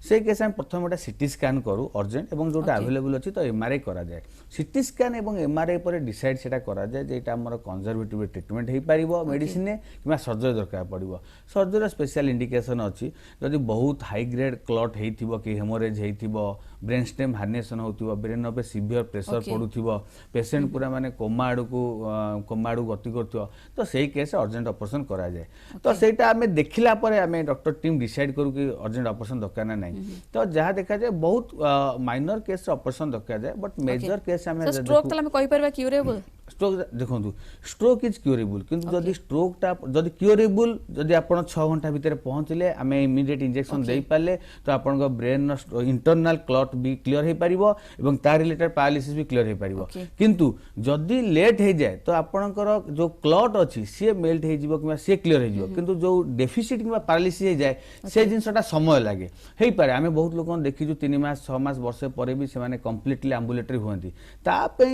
से केस आम प्रथम गोटे सीटी स्कैन करूँ अर्जेंट और जोटा अवेलेबल अच्छी तो एमआरआई करा जाए सीटी स्कैन और एमआरआई पर डिसाइड से करा जाए जे आमर कंजर्वेटिव ट्रीटमेंट हो पार मेडिसिन कि सर्जरी दरकार पड़ो सर्जरी स्पेशल इंडिकेशन अच्छी जदि बहुत हाई ग्रेड क्लट हो कि हेमोरेज हो ब्रेन स्टेम हार्नेसन हो ब्रेन पे सीवियर प्रेशर पड़ू पेसेंट पूरा माने कोमा आड़ू गति कर तो सही केस अर्जेंट ऑपरेशन करा जाए तो सेटा आमे देखिला परे आमे डॉक्टर टीम डिसाइड करू कि अर्जेंट ऑपरेशन दरकार ना नहीं तो जहाँ देखा जाए बहुत माइनर केस ऑपरेशन दरकार जाए बट मेजर केस आमे स्ट्रोक तला में कहि परबा क्यूरेबल स्ट्रोक देखो स्ट्रोक इज क्यूरेबल किंतु जदि स्ट्रोक टा जदि क्यूरेबल जदि आपण 6 घंटा भितर पहुंचले आमे इमीडिएट इंजेक्शन दे पाले तो आपण को ब्रेन इंटरनल क्लॉट भी क्लियर हो पारिबो एवं तार रिलेटेड पैरालिसिस भी क्लियर हो पारिबो किंतु जदि लेट हो जाए तो आपणकर जो क्लॉट अछि से मेल्ट हो जिवो कि से क्लियर हो जिवो किंतु जो डेफिसिट कि पैरालिसिस हो जाए से जिनसटा समय लागे हेई पारे आमे बहुत लोक देखि जो 3 मास 6 मास वर्ष परे भी से माने कंप्लीटली एम्बुलेटरी होंती ता पे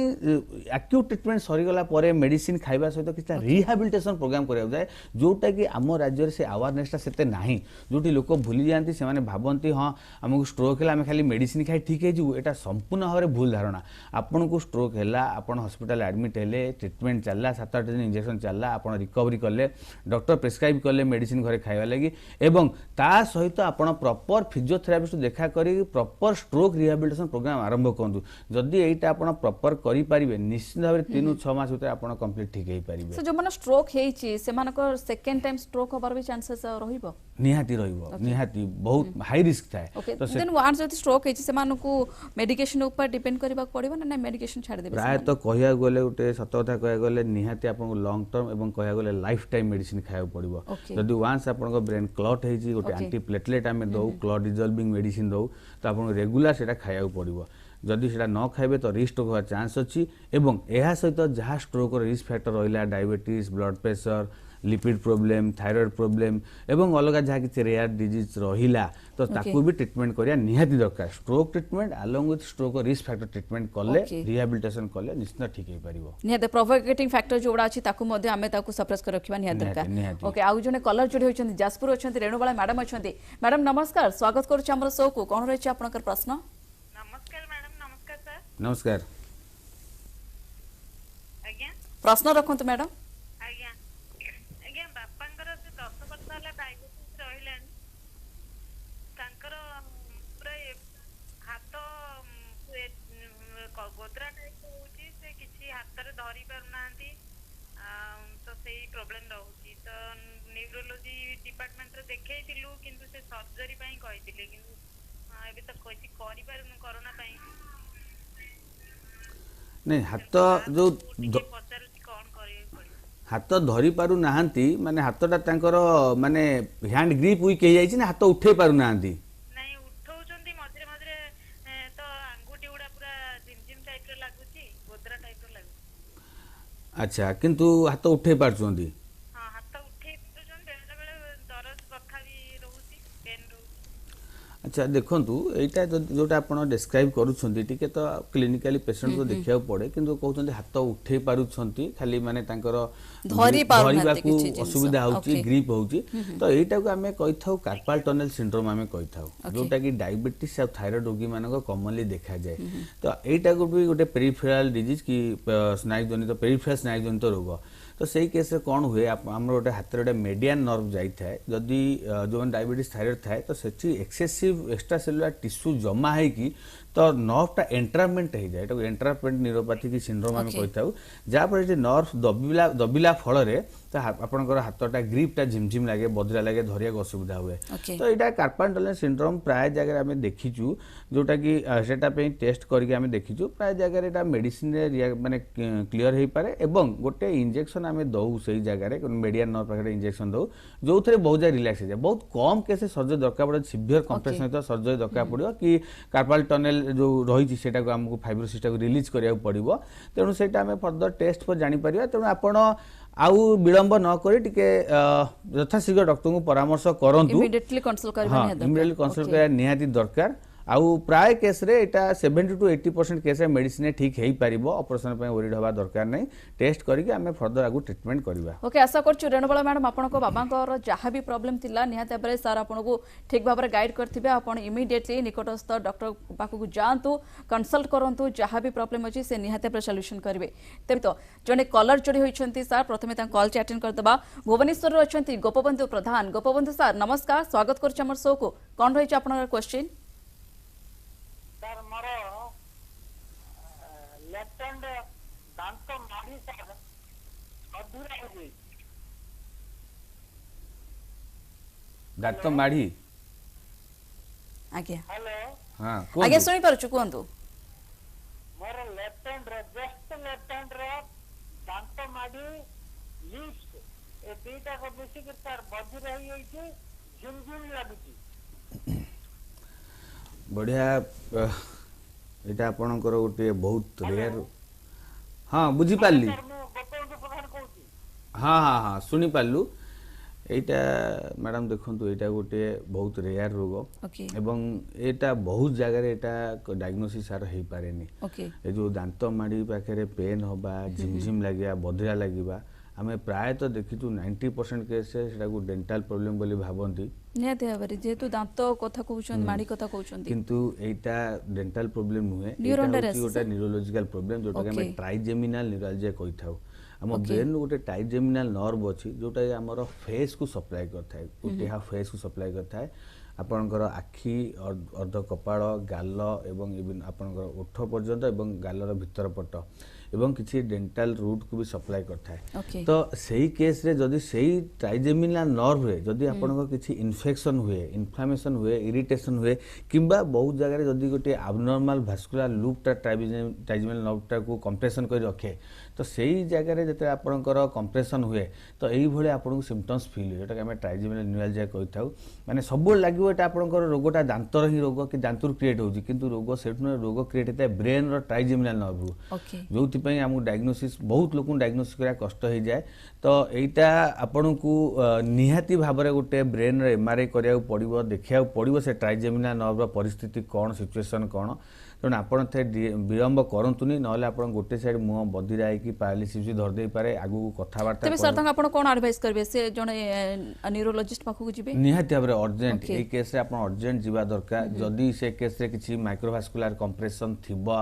एक्यूट ट्रीटमेंट सरीगला परे मेडिसिन खाइबा सहित किछटा रिहैबिलिटेशन प्रोग्राम करिया जाए जोटा कि आम राज्य से अवेयरनेस सेते नाही जोटी लोक भूली जाती से माने भाबंती हां हमको स्ट्रोक है आम खाली मेडिसिन खाई ठीक है एटा संपूर्ण भाव में भूल धारणा आपन को स्ट्रोक है आपन हॉस्पिटल एडमिट हेले ट्रीटमेंट चलला 7-8 दिन इंजेक्शन चलला आपन रिकवरी कले डॉक्टर प्रेस्क्राइब कले मेडिसिन घरे खाइबा लगी एवं ता सहित आपन प्रॉपर फिजियोथेरापिस्ट देखा करी प्रॉपर स्ट्रोक रिहैबिलिटेशन प्रोग्राम आरंभ करंतु जदि एटा आपन प्रॉपर करि परिबे निश्चित भाव 3-6 मास भीतर आपन कंप्लीट ठीक हेई परिबे सो जो मन स्ट्रोक हेची से मानको सेकंड टाइम स्ट्रोक होबार भी चांसेस रहिबो निहाती रहिबो निहाती बहुत हाई रिस्क थाए तो देन वांस जदि स्ट्रोक हेची से मानको मेडिकेशन ऊपर डिपेंड करबा पड़िबो ना मेडिकेशन छाड़ देबे प्राय तो कहया गले उटे सत कथा कहया गले निहाती आपन लॉन्ग टर्म एवं कहया गले लाइफ टाइम मेडिसिन खाया पड़िबो जदि वांस आपन को ब्रेन क्लॉट हेची गोटे एंटी प्लेटलेट आमे दउ क्लॉट डिसॉल्विंग मेडिसिन दउ तो आपन रेगुलर सेटा खाया पड़िबो जदि सेटा न खाइबे तो रिस्ट्रोक होवा चांस अछि एवं एहा सहित जहाँ स्ट्रोक रिस्क फैक्टर रहिला diabetes blood pressure lipid problem thyroid problem एवं अलग जहाँ किसी रेयर डिजीज रहिला तो ताकू भी ट्रीटमेंट करिया निहाती दरकार stroke treatment along with stroke risk factor treatment कले रिहैबिलिटेशन कले निश्चित ठीक हे परिबो निहाते प्रोवोकेटिंग फैक्टर जोड़ा अछि ताकू मध्ये आमे ताकू सप्रेस कर रखिबा निहाती दरकार ओके आउ जने कलर जोडी होचंती जासपुर होचंती रेणुबाला मैडम होचंती मैडम नमस्कार स्वागत करू छी हमर शो को कोन रहै छी आपनकर प्रश्न नमस्कार मैडम नमस्कार सर नमस्कार आज्ञा प्रश्न रखंतु मैडम आज्ञा आज्ञा बापांकर से 10 वर्ष होला डायबिटीज रहिलान तांकर पूरा हाथ गोदरा टाइप होची से किछि हाथ रे धरि परनांती तो सेही प्रॉब्लम रहउची तो न्यूरोलॉजी डिपार्टमेंट रे देखैतिलु किंतु से सर्जरी पई कहितिले किंतु एबे तो कोइ करि पारनु कोरोना पई नहीं हाथ जो हाथ धरी पारु नाहंती माने हाथटा तांकर माने हैंड ग्रिप वीक हे जाइछि ना हाथ उठे पारु नाहंती नहीं उठौचंती मधरे मधरे तो अंगुठी उडा पूरा जिमजिम टाइप रे लागुची गोदरा टाइप रे लागु अच्छा किंतु हाथ उठे पारचोंती हां हाथ उठे पारचोंती बेले बेले दर्द बखा भी रहउची पेन रहउची अच्छा देखंतु एटा जोटा आपण डिस्क्राइब करूछंती टिके तो क्लिनिकली पेशेंट को देखिया पड़े किंतु कहउछंती हाथ उठे पारुछंती खाली माने तांकर धरिबा को असुविधा होउची ग्रिप होउची तो एटा को हमें कहिथाउ कार्पल टनल सिंड्रोम हमें कहिथाउ जोटा कि डायबिटीज और थायराइड रोगी मानको कॉमनली देखा जाए तो एटा को भी गोटे पेरिफेरल डिजीज की स्नायु जनित पेरिफेरल स्नायु जनित रोग तो सही केस कौन हुए आम गोटे हाथ गोटे मेडियान नर्व जाए जदि जो डायबिटीज थायराइड थाए तो से एक्सेसिव एक्स्ट्रा सेलुलर टिश्यू जमा है तो नर्वटा एंट्रापमेंट हो जाए एंट्रापमेंट न्यूरोपैथी की सिंड्रोम आम कही जहाँफल नर्व दबिला फल तो आपंकर हाथटा ग्रिपटा झिमझिम लगे बदला लगे धरिया असुविधा हुए तो यहाँ कार्पल टनल सिंड्रोम प्राय जगह आम देखीचु जोटा कि सेटा टेस्ट करके देखीचु प्राय जगह मेडिसिन माने क्लीयर हो पारे एवं गोटे इंजेक्शन आम दौ से जगह मेडियान नर्व पाखे इंजेक्शन दौ जो थे बहुत ज्यादा रिलैक्स हो बहुत कम केस सर्जरी दरकार पड़े सीवियर कम्प्रेशन सहित सर्जरी दरकार पड़ो कि कार्पल टनल जो रही है आमको फाइब्रोसिस रिलीज करा पड़ो तेणु से फर्दर टेस्ट पर जापर तेणु आपण आउ विलंब न करी यथाशीघ्र डॉक्टर को परामर्श करंतु इमीडिएटली कंसल्ट करबा निहाती दरकार आउ प्राय केस रे एटा 70 to 80% केस रे मेडिसिन ठीक हेई पारिबो ऑपरेशन पे ओरिड हवा दरकार नै टेस्ट करिके हमें फर्दर आगु ट्रीटमेंट करबा ओके आशा करछु रेणुबाला मैडम आपन को बाबा को जहां भी प्रॉब्लम थिला निहाते बरे सर आपन को ठीक भाबरे गाइड करथिबे आपन इमीडिएटली निकटस्थ डॉक्टर पाखु को जानतु कंसल्ट करंतु जहां भी प्रॉब्लम अछि से निहाते पर सॉल्यूशन करबे तबे तो जने कॉलर जोडी होइछंती सर प्रथमे ता कॉल चे अटेंड करदबा भुवनेश्वर रो अछंती गोपबंधु प्रधान गोपबंधु सर नमस्कार स्वागत करछु हमर शो को कोन रहि छ आपन question sir more left hand दांत मारी सर अधूरा हो गई दांत माड़ी आज्ञा हेलो हां आज्ञा सुनि परछु कोंतु मोर लेफ्ट हैंड रे जस्ट लेफ्ट हैंड रे दांत माड़ी लिप्स ए बीटा को बेसी के सर बधी रही होई छी झुमझुम लागुची बढ़िया एटा आपणकर गोटे बहुत रेयर हाँ बुझी पाली हाँ हाँ हाँ सुनी पालु एटा मैडम देखंतु एटा गोटे बहुत रेयर रोग एवं एटा बहुत जगह एटा डायग्नोसिस सार हेई पारेनी ए जो दांत माड़ी पाखे पेन होबा झिमझिम लागिया बधिरा लागिबा आमे प्राय तो देखिचु 90% केस सेटा को डेंटल प्रॉब्लम बोली भाबंती निहाते भाबरे जेतु दांत कथा कहउछन माड़ी कथा कहउछन किंतु एटा डेंटल प्रॉब्लम हुए एटा न्यूरोलॉजिकल प्रॉब्लम जोटा के हम ट्राइजेमिनल न्यूरल्जिया कहिथाउ हम ब्रेन गोटे ट्राइजेमिनल नर्व अछि जोटा हमर फेस को सप्लाई करथाय गोटे हा फेस को सप्लाई करथाय आपनकर आखि अर्ध कपाळ गाल एवं इवन आपनकर ओठ पर्यंत एवं गालर भीतर पट एवं किसी डेंटल रूट को भी सप्लाई करता है तो सही केस रे जदि सही ट्राइजेमिनल नर्व रे जदि आपनको किसी इन्फेक्शन हुए इन्फ्लामेशन हुए इरिटेशन हुए किंबा बहुत जगह जदि गोटे एब्नॉर्मल भास्कुलर लूप टा ट्राइजेमिनल नर्व टा को कंप्रेशन कर रखे तो सही जगह रे जते आपनकर कंप्रेशन हुए तो एही भले आपनको सिम्पटम्स फील होय एटा हम ट्राइजेमिनल न्यूरल्जिया कहिथाउ माने सब लागिवो एटा आपनकर रोगटा दांतर ही रोग कि दांतुर क्रिएट होउची किंतु रोग सेठु रोग क्रिएट होता है ब्रेन रो ट्राइजेमिनल नर्व जो आमको डायग्नोसिस बहुत लोक डायग्नोसिस करा कष्ट हो जाए तो यहीटा आपण को निहाती भाव में गोटे ब्रेन एमआरआई करा पड़ो देखा पड़ो से ट्राइजेमिनल नर्व परिस्थिति कौन सिचुएशन कौन तेणु आपड़ थे विलंब करतुनि ना गोटे साइड मुह बधिरा होगी पैरालिसिस भी धरदे पारे आगु कथबार्ता तबे सर आपण कोन एडवाइस करबे से जने न्यूरोलॉजिस्ट पाखु जिबे निहाती भाव अर्जेंट ए केस रे आपण अर्जेंट जिबा दरकार जदी से केस रे किछि माइक्रोवास्कुलर कंप्रेशन थिबा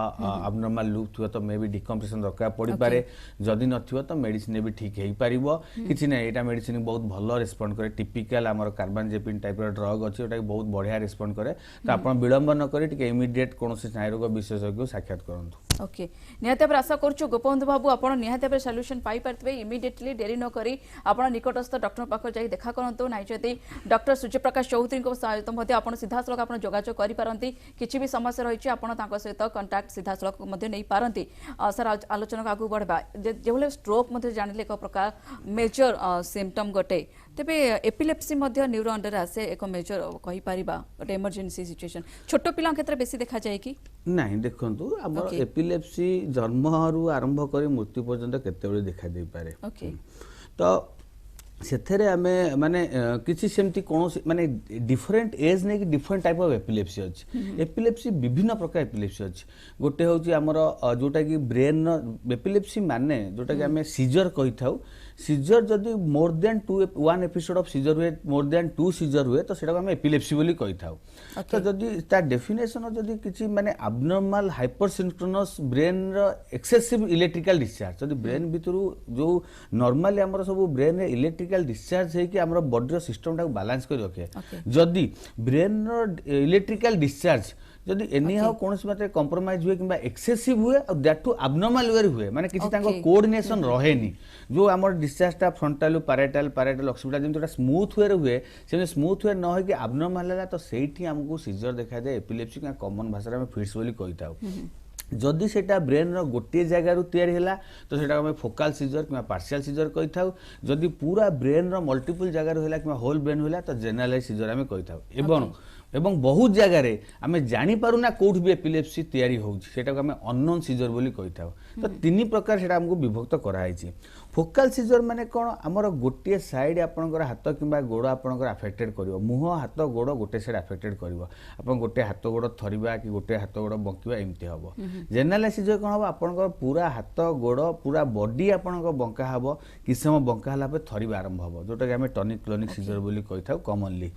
एब्नॉर्मल लूप थिबा तो मे बी डिकम्प्रेशन दरकार पड़ी पारे जदी नथिबा तो मेडिसिन भी ठीक हेई परिबो किछि नै एटा मेडिसिन बहुत भलो रिस्पोंड करे टिपिकल हमर कार्बानजेपिन टाइप रो ड्रग अछि ओटा बहुत बढ़िया रिस्पोंड करे तो आपण विलंब न करी टिके इमीडिएट कोनोसी रोग विशेषज्ञ साक्षात करंतु ओके निहाते पर आशा करछु गोपबंधु बाबू आपण निहाते पर सॉल्यूशन पाई परतबे इमीडिएटली देरी न करी आपण निकटस्थ डॉक्टर पाखर जाई देखा करंतु नाइ जति डॉक्टर सूर्यप्रकाश चौधरी को सहायता मध्ये आपण सीधा सलक आपण जोगाजोग करि पारंती किछि भी समस्या रही छै आपण तांको सहित कांटेक्ट सीधा सलक मध्ये नै पारंती सर आलोचना को आगु बढ़बा जेभले स्ट्रोक मध्ये जानिले एक प्रकार मेजर सिम्पटम गटे तेबे एपिलेप्सी मध्ये न्यूरो अंडर आसे एक मेजर कहि परिबा गटे इमर्जेंसी सिचुएशन छोटो पिला क्षेत्र बेसी देखा जाय कि नहीं देखंतु हमर एपिलेप्सी जन्म रु आरंभ करी मृत्यु पर्यंत केते बेले देखा दे पारे तो ସେଥିରେ ଆମେ ମାନେ କିଛି ସେମିତି କୌଣସି ମାନେ डिफरेंट एज नहीं कि डिफरेंट टाइप ऑफ एपिलेप्सी अच्छी एपिलेप्सी विभिन्न प्रकार एपिलेप्सी अच्छी गोटे हूँ आमर जोटा कि ब्रेन एपिलेप्सी माने जोटा कि आम सीजर कही था सीजर जदि more than 1 episode of seizure हुए मोर देन 2 सीजर हुए तो सेटा आम एपिलेप्सी बोली कही था तो जदि ता डेफिनेशन जदि किसी माने एब्नॉर्मल हाइपरसिंक्रोनस ब्रेन रो एक्सेसिव इलेक्ट्रिकल डिस्चार्ज जदि ब्रेन भितर जो नॉर्मली हमर सब ब्रेन रे इलेक्ट्रिकल डिस्चार्ज है कि हमर बॉडी रो सिस्टम टा बैलेंस कर रखे जदि ब्रेन रो इलेक्ट्रिकल डिस्चार्ज जदि एनी हाउ कोनोसी मात्रे कंप्रोमाइज हुए किबा एक्सेसिव हुए और दैट टू एब्नॉर्मल वे हुए माने किछि तांको कोऑर्डिनेशन रहेनी जो हमर डिस्चार्ज टा फ्रंटल पैराइटल ऑक्सीपिटल जेंतोटा स्मूथ वे हुए से स्मूथ वे न हो कि एब्नॉर्मल है तो सेठी हमको सीजर देखा जाए एपिलेप्सी का कॉमन भाषा में फिट्स बोली कहिताउ जदि सेटा ब्रेन रो गोटे जगह रु तैयारी हैला तो सेटा हमें फोकल सीजर कि पार्शियल सीजर कहि थाउ जदि पूरा ब्रेन रो मल्टीपल जगह रु हैला कि होल ब्रेन हैला तो जनरलाइज सीजर हमें कहि थाउ एवं बहुत जगह रे आमे जानी पारुना कोठ भी एपिलेप्सी तैयारी होउची सेटा को हमें अननोन सीजर बोली कहि थाउ तो तीन प्रकार सेटा हमको विभक्त कराइछि फोकल सीजर माने कोन हमर गोटे साइड आपनकर हाथ किबा गोड़ आपनकर अफेक्टेड करिवो मुह हाथ गोड़ गोटे साइड अफेक्टेड करिवो आपन गोटे हाथ गोड़ थरिबा कि गोटे हाथ गोड़ बंकिबा एमती हबो जनरल सीजर कोन हबो आपनकर पूरा हाथ गोड़ पूरा बॉडी आपनकर बंका हबो कि समय बंका हला पे थरिबा आरंभ हबो जोटा कि हमें टॉनिक क्लोनिक सीजर बोली कहि थाउ कॉमनली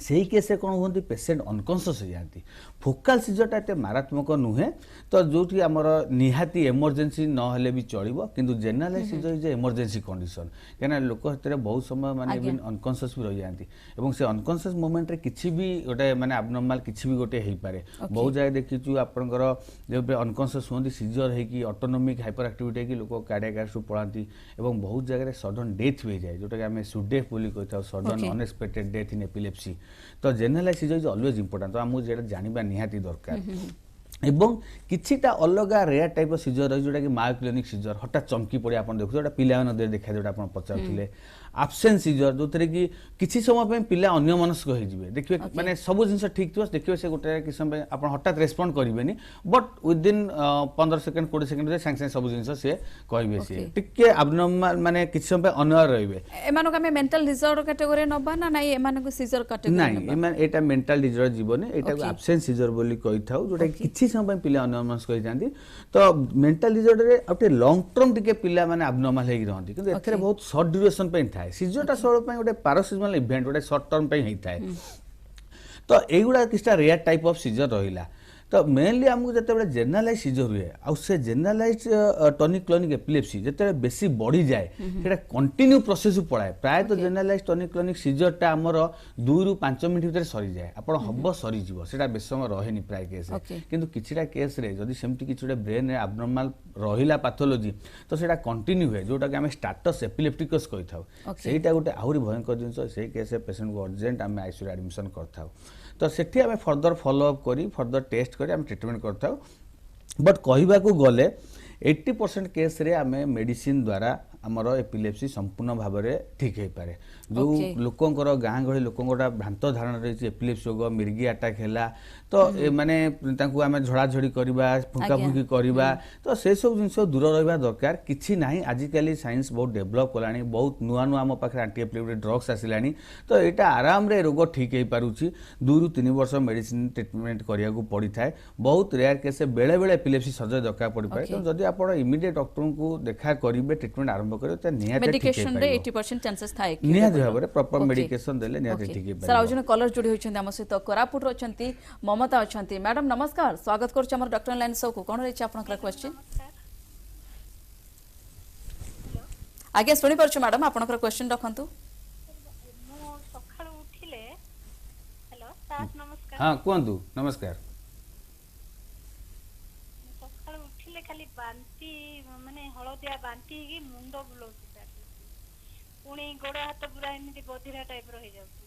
सही केस कौन होती पेसेंट अनकॉन्शियस हो जाती फोकल सीजरटा एत मारात्मक नुहे तो जो आमर निहाती इमरजेंसी नहले भी चलो किंतु general seizure is emergency condition क्या लोक से बहुत समय माने भी अनकॉन्शियस भी रही जाती और से अनकॉन्शियस मोमेंट रे किछि भी गोटे माने एब्नॉर्मल किछि भी गोटे हो पारे बहुत जगह देखीचु आपनकर जो अनकॉन्शियस होती सीजर है ऑटोनोमिक हाइपर एक्टिविटी है लोक कार्डियक अरेस्ट पड़ाती और बहुत जगह सडन डेथ हो जाए जोटा कि आम सुडेफ बोली कही था sudden unexpected death in epilepsy तो generalise seizure is always important तो आमको जेटा जानिबा निहाती दरकार एवं किछिटा अलगा रेयर टाइप सीजर रही जोटा कि मायोक्लोनिक सीजर हठात चमकी पड़े आप देखो जोटा पिला देखा जोटा आप पचारे आब्सेंट सीजर जो थे कि किसी समय पिला अन्यमनस्क हो देखिए माने सब जिन ठीक थी देखिए से गोटे किसी समय आप हठात रेस्पॉन्ड करेंगे बट विदिन 15 सेकेंड 20 सेकेंड सागे सब जिन सी कहे सी टिके एब्नॉर्मल माने किसी समय अनअर रहिबे एमानक हमें मेंटल डिसऑर्डर कैटेगरी नबा ना नहीं एमानक सीजर कैटेगरी नहीं एमान एटा मेंटल डिसऑर्डर जीवन एटा को एब्सेंट सीजर बोली कहि थाउ जोटा किछि समय पिला अन्यमनस्क कहि जांती तो मेंटल डिसऑर्डर रे अपटे लॉन्ग टर्म टिके पिला माने एब्नॉर्मल हेइ रहंती किंतु एथरे बहुत शॉर्ट ड्यूरेशन पे थाए सीजरटा सब पे गोटे पैरासिजमल इवेंट गोटे शॉर्ट टर्म पे ही थाए तो एगुडा किछटा रेयर टाइप ऑफ सीजर रहिला तो मेनली आमको जिते जनरलाइज सीजर हुए आउ से जनरलाइज टॉनिक क्लोनिक एपिलेप्सी जिते बेसी बढ़ी जाए सेटा कंटिन्यू प्रोसेस पड़ाए प्राय तो जनरलाइज टॉनिक क्लोनिक सीजरटा आमर 2 ରୁ 5 मिनट भीतर सरी जाए आपण हब सरी जीवो सेटा बेस समय रहेनी प्राय केस किंतु किछिटा केस रे जदी सेमति किछुडे ब्रेन रे एब्नॉर्मल रहिला पैथोलॉजी तो सेटा कंटिन्यू हुए जोटा कि हम स्टेटस एपिलेप्टिकस कहि थाउ सेटा गोटे आहुरी भयंकर जिंस से केस पेशेंट को अर्जेंट हम आईसीयू एडमिशन करथाउ तो सेठी आम फर्दर फॉलोअप करी फर्दर टेस्ट करी आम ट्रीटमेंट करथाउ बट कहबा को गले 80% केस रे आम मेडिसिन द्वारा आमर एपिलेप्सी संपूर्ण भाव में ठीक हो पारे जो लोकंकर गाँ गहली लोकंर भ्रांत धारणा रही एपिलेप्सी रोग मिर्गी अटैक है तो माने आम झड़ाझड़ी करवा फुंका फुंकी करवा तो से सब जिन दूर रहा दरकार किसी ना आजिकल साइंस बहुत डेभलप कला बहुत नुआ नुआ आम पाखे एंटी एपिलेप्टिक ड्रग्स आसला तो यहाँ आराम रे रोग ठीक हो पारुछि 2 ରୁ 3 वर्ष मेडिसिन ट्रीटमेंट करिया को पड़ी थाए बहुत रेयर केस बेले बेले एपिलेप्सी सर्जरी दरकार पड़ी पाए तो जदि आप इमीडिएट डॉक्टर को देखा करेंगे ट्रीटमेंट आरंभ करेंगे तो निहाती मेडिकेशन रे 80% चांसेस थाए निहाती भाव में प्रॉपर मेडिकेशन देले निहाती ठीक है सर आउजन कॉलर जुड़ी होछन हम सहित कोरापुट रचंती ममता अछंती मैडम नमस्कार स्वागत करछ हमर डॉक्टर लाइन शो को कोन रहै आपनकर क्वेश्चन आगे सुनी परछ मैडम आपनकर क्वेश्चन रखंतु मो सखाळ उठिले हेलो सार नमस्कार हां कोंतु नमस्कार सखाळ उठिले खाली बांती माने हळदिया बांती की मुंड बुलोसी सर पुणी गोड़ हाथ पूरा एमती बधिरा टाइप रही जाउची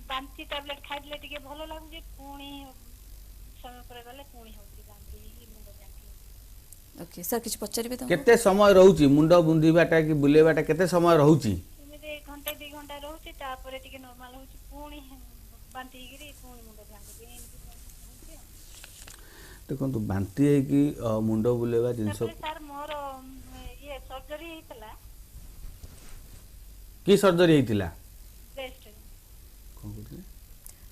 बांती टैबलेट खाइले टिके भलो लागुची पुणी समय पर गले पुणी होची बांती की मुंड जांकी ओके सर किछ पचारिबे त केते समय रहउची मुंड बुंदीबाटा कि बुलेबाटा केते समय रहउची एमते घंटे 2 घंटा रहउची तापर टिके नॉर्मल होची पुणी बांती गिरी पुणी मुंड जांकी देखो बांती है कि मुंड बुलेवा जिनस सर मोर ये सर्जरी सर्जरी हेतला की सर्जरी हेतिला ब्रेस्ट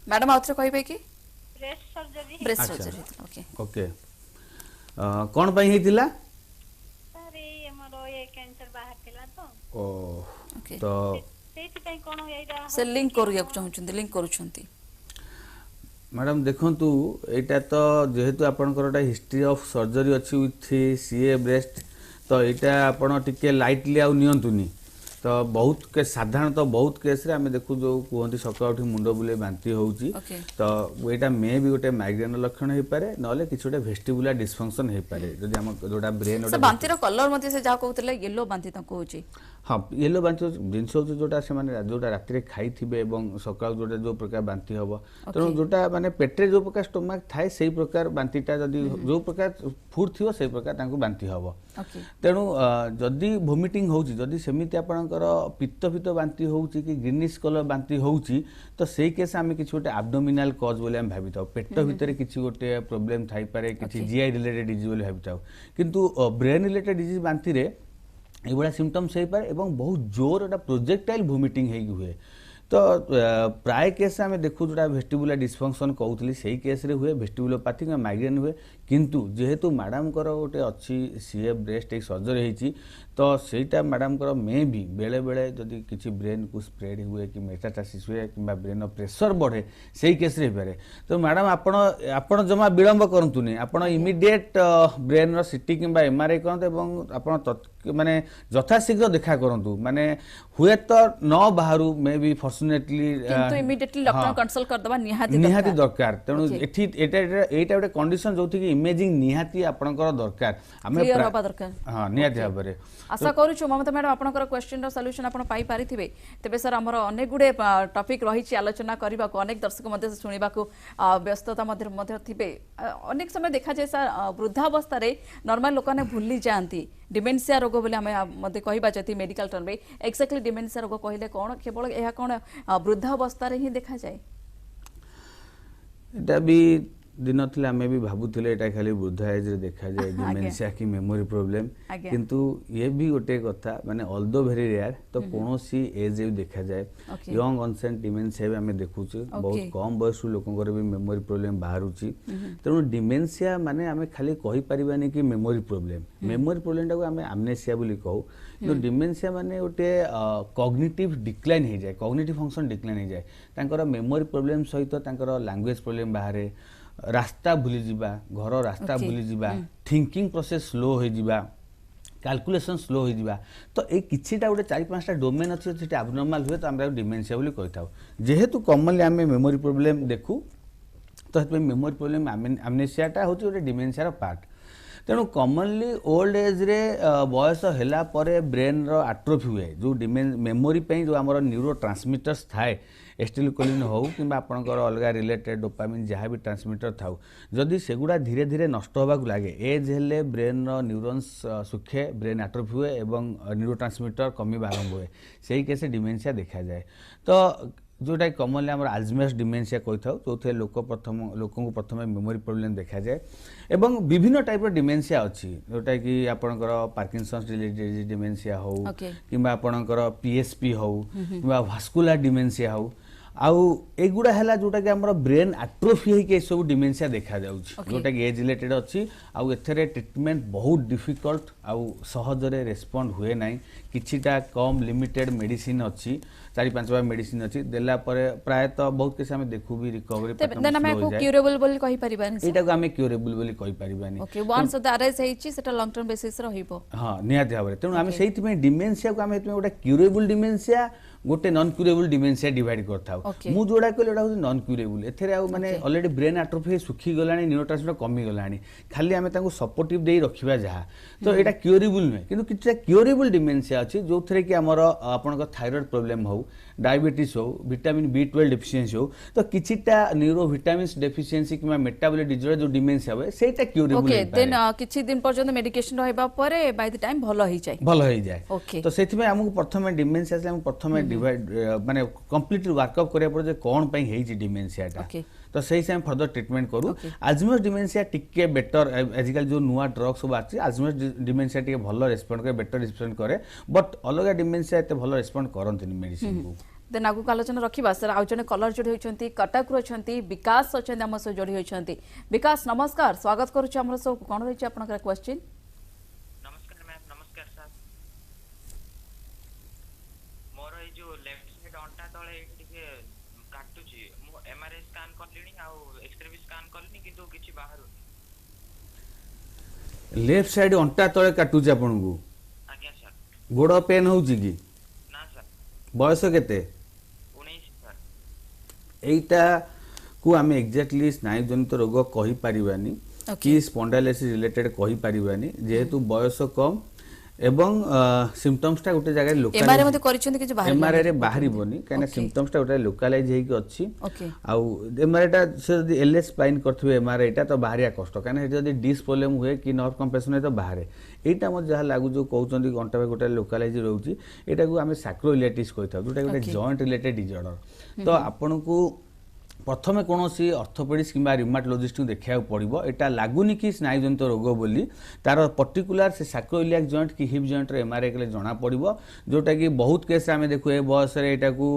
मैडम आउथरे कहबे कि ब्रेस्ट सर्जरी ब्रेस्ट अच्छा। सर्जरी ओके ओके कौन पई हेतिला सर ये हमरो ये कैंसर बाहर थिला तो ओ ओके तो सेति पई कोन एइरा से लिंक करिया चाहुचंती लिंक करूछंती मैडम देखंतु एटा तो जेहेतु आपनकर हिस्ट्री ऑफ सर्जरी अच्छी विथ सीए ब्रेस्ट तो एटा आपण टिके लाइटली आउ नियंतुनी तो बहुत के साधारणतः बहुत केस रे आमे देखु जो कहती सकाळ उठी मुंड बुले बांती होउची Okay. तो एटा मे भी गोटे माइग्रेन लक्षण हे पारे नले किछ गोटे वेस्टिबुलर डिसफंक्शन हे पारे जदि हम जोटा ब्रेन से बांतीर कलर मध्ये से जा कहउतले येलो बांती ताको होची हाँ येलो बांती जिनस होची जोटा से माने जोटा राति रे खाई थिबे एवं सकाळ जोटा जो प्रकार बांती हबो तेणु जोटा माने पेटरे जो प्रकार स्टोमक थाए सेही प्रकार बांतीटा जदि जो प्रकार फूड थिबो सेही प्रकार तांको बांती हबो ओके तेणु जदि वोमिटिंग होची जदि सेमिति आपणकर पित्त पित्त बांती होची कि ग्रीनिश कलर बांती होची तो सेही केस आमे किछ गोटे एब्डोमिनल कॉज बोले हम भाबिताउ पेट भितर किछ गोटे प्रॉब्लम थाई पारे किछ जीआई रिलेटेड डिजीज बोले भाबिताउ किंतु ब्रेन रिलेटेड डिजीज बांती रे एभला सिम्पटम्स हे पारे एवं बहुत जोर एटा प्रोजेक्टाइल वोमिटिंग हे हुए तो प्राय केस आम देखु जोटा वेस्टिबुलर डिसफंक्शन कहूली से केस रे हुए वेस्टिबुलोपैथी माइग्रेन हुए किंतु जेहेतु मैडम गोटे अच्छी सीए ब्रेस्ट एक सर्जरी होती तो सेटा मैडम मे भी बेले बेले जदि किसी ब्रेन को स्प्रेड हुए कि मेटास्टासिस हुए कि ब्रेन प्रेशर बढ़े से केस रे पारे तो मैडम आपण जमा विलंब करतुनी आपण इमिडिएट ब्रेन रो सीटी किंबा एमआरआई करंतु एवं आपण माने यथाशीघ्र देखा करंतु माने हुए तो न बाहरु मे भी फॉर्चुनेटली किंतु इमीडिएटली डॉक्टर कंसल्ट कर दबा निहाती दरकार तेणु एठी एटा गोटे कंडीशन जोथि कि इमेजिंग निहाती आपनकर दरकार आमे क्लियर होबा दरकार हां निहाती भाबरे आशा करूछु ममता मैडम आपनकर क्वेश्चन रो सॉल्यूशन आपण पाई पारिथिबे तेबे सर हमर अनेक गुडे टॉपिक रहिछि आलोचना करबा को अनेक दर्शक मध्ये सुनिबा को व्यस्तता मध्ये थिबे अनेक समय देखा जाय सर वृद्धावस्था रे नॉर्मल लोकने भूली जानती डिमेंशिया रोग बोले आमे मध्ये कहबा जति मेडिकल टर्म रे एक्जेक्टली डिमेंशिया रोग कहले कोन केवल एहा कोन वृद्धावस्था रे ही देखा जाय एटा भी दिन थिले आमे भी भाबुथिले एटा खाली वृद्धा एज रे देखा जाय डिमेंशिया की मेमोरी प्रॉब्लम किंतु ये भी गोटे कथा माने ऑल्दो वेरी रेयर तो कोनोसी एज रे देखा जाय यंग ऑनसेट डिमेंशिया भी आमे देखुछु बहुत कम बयस लोकंकर भी मेमोरी प्रॉब्लम बाहरुची तेणु डिमेंशिया माने आमे खाली कहि परिबानी कि मेमोरी प्रॉब्लम टा को आमे एमनेसिया बोली कहू तो डिमेंशिया माने गोटे कॉग्निटिव डिक्लाइन हो जाए कॉग्निटिव फंक्शन डिक्लाइन हो जाए तांकर मेमोरी प्रॉब्लम सहित तांकर लैंग्वेज प्रॉब्लम बाहरे रास्ता भूली जिबा घर रास्ता भूली जिबा थिंकिंग प्रोसेस स्लो हो जिबा कैलकुलेशन स्लो हो जिबा तो ए किछिटा गोटे 4-5टा डोमेन अछि जेटा एबनॉर्मल हुए तो हमरा डिमेंशिया बोली कहताउ जेहेतु कॉमनली आमे मेमोरी प्रॉब्लम देखू तो हेतु मेमोरी प्रॉब्लम एमनेसियाटा होछि गोटे डिमेंशिया रो पार्ट तेणु कॉमनली ओल्ड एज रे बयस हैला परे ब्रेन रो एट्रोफी हुए जो मेमोरी पे जो हमर न्यूरो ट्रांसमिटर्स थाए एस्टिलकोलिन हो कि आपनकर अलग रिलेटेड डोपामिन जहाँ भी ट्रांसमिटर थाउ जदि सेगुड़ा धीरे धीरे नष्ट होबाक लागे एज हेले ब्रेन रो न्यूरॉन्स सुखे ब्रेन एट्रोफी हुए एवं न्यूरो ट्रांसमिटर कमी आरंभ हुए सही केस डिमेंशिया देखा जाए तो जोटा कॉमनली आम अल्जाइमर्स डिमेंशिया कही था जो लोक प्रथम मेमोरी प्रॉब्लम देखा जाए एवं विभिन्न टाइप डिमेंशिया अच्छी जोटा कि आपनकर पार्किंसंस रिलेटेड डिमेंशिया हो कि आपनकर पीएसपी हो कि वास्कुलर डिमेंशिया हो आउ एगुड़ा है जोटा कि आम ब्रेन एट्रोफी होकर सब डिमेंशिया देखा जोटा कि एज रिलेटेड अच्छी आउ एथरे ट्रिटमेंट बहुत डिफिकल्ट आउ सहजरे रेस्पॉन्ड हुए ना किछिटा कम लिमिटेड मेडिसिन अच्छी 4-5 बार मेडिसिन अच्छी देला परे प्रायतः बहुत केस आमे देखु भी रिकवरी देन आमे को क्यूरेबल बोली कहि परिबानी एटा को आमे क्यूरेबल बोली कहि परिबानी ओके वन्स द अरेज हेछि सेटा लॉन्ग टर्म बेसिस रहिबो हां निहाती भाबरे तेनु आमे सेहित में डिमेंशिया को आमे एतमे गोटे क्यूरेबल डिमेंशिया गोटे नॉन क्यूरेबल डिमेंशिया डिवाइड करथाउ मु जोडा कहले एटा होछि नॉन क्यूरेबल एथरे आ माने ऑलरेडी ब्रेन एट्रोफी सुखी गलानी न्यूरोट्रांसमिटर कमी गलानी खाली आमे तांको सपोर्टिव देई रखिबा जहा तो एटा क्यूरेबल नै किंतु किछटा क्यूरेबल डिमेंशिया अछि जोथरे कि हमर आपनका थायराइड प्रॉब्लम हो डायबिटीज हो विटामिन B12 डेफिशिएंसी हो तो किछिटा न्यूरो विटामिन्स डेफिशिएंसी किमा मेटाबॉलिक डिसऑर्डर जो डिमेंशिया होय सेटा क्यूरेबल ओके देन किछि दिन पर्यंत मेडिकेशन रहबा परे बाय द टाइम भलो ही जाय तो सेति में हमहु प्रथमे डिमेंशिया से हम प्रथमे डिवाइड माने कंप्लीटली वर्कअप करिया पड़े जे कोन पई हेची डिमेंशियाटा Okay. तो सही से फर्दर ट्रीटमेंट करू अल्जाइमर डिमेंशिया टिके बेटर आजकल जो नुआ ड्रग सब आछि अल्जाइमर डिमेंशिया टिके भलो रेस्पोंड करे बेटर रेस्पोंड करे बट अलग डिमेंशिया एते भलो रेस्पोंड करंतनी मेडिसिन को देन आगु आलोचना रखिबा सर आउ जने कलर जोड़ी होइछंती कटक रछंती विकास अछंती हम से जोड़ी होइछंती विकास नमस्कार स्वागत करू छी हमर सब कोन रहै छी आपनकर क्वेश्चन नमस्कार मैम नमस्कार सर मोर ए जो लेफ्ट साइड अंटा तळे टिके काटुची मो एमआरआई स्कैन करलिनी आ एक्सरे भी स्कैन करलिनी किंतु किछि बाहर लेफ्ट साइड अंटा तळे काटुची आपन को आज्ञा सर गोड़ पेन होउची की ना सर बयस केते 19 सर एटा को आम एक्जाक्टली स्नायु जनित रोग कहि पारिबानी कि स्पॉन्डाइलिसिस रिलेटेड कहि पारिबानी जेहेतु बयस कम एवं सिम्पटम्स टा गोटे जगह लोकल एमआरआई मध्ये करिछंती कि बाहर एमआरआई रे बाहरिबोनी काना सिम्पटम्स टा गोटे लोकलाइज हेइ कि अछि ओके आउ एमआरआई टा से यदि एलएस स्पाइन करथबे एमआरआई टा तो बाहरिया कष्ट काना हे यदि डिस्क प्रॉब्लम हुए कि नर्व कंप्रेशन है तो बाहरे एटा म जहा लागु जो कहउचंदी घंटा पे गोटे लोकलाइज रहउची एटा को हमें सैक्रोइलाइटिस कहिथा जोटा गोटे जॉइंट रिलेटेड डिसऑर्डर तो आपन को प्रथमे कोनोसी ऑर्थोपेडिस्ट किबा रिमाटोलॉजिस्ट को देखिया पड़िबो एटा लागुनी कि स्नायुजनित रोग बोली तार पर्टिकुलर से सैक्रोइलियाक जॉइंट कि हिप जॉइंट रे एमआरआई कले जणा पड़िबो जोटा कि बहुत केस आमे देखु ए बयस रे एटा को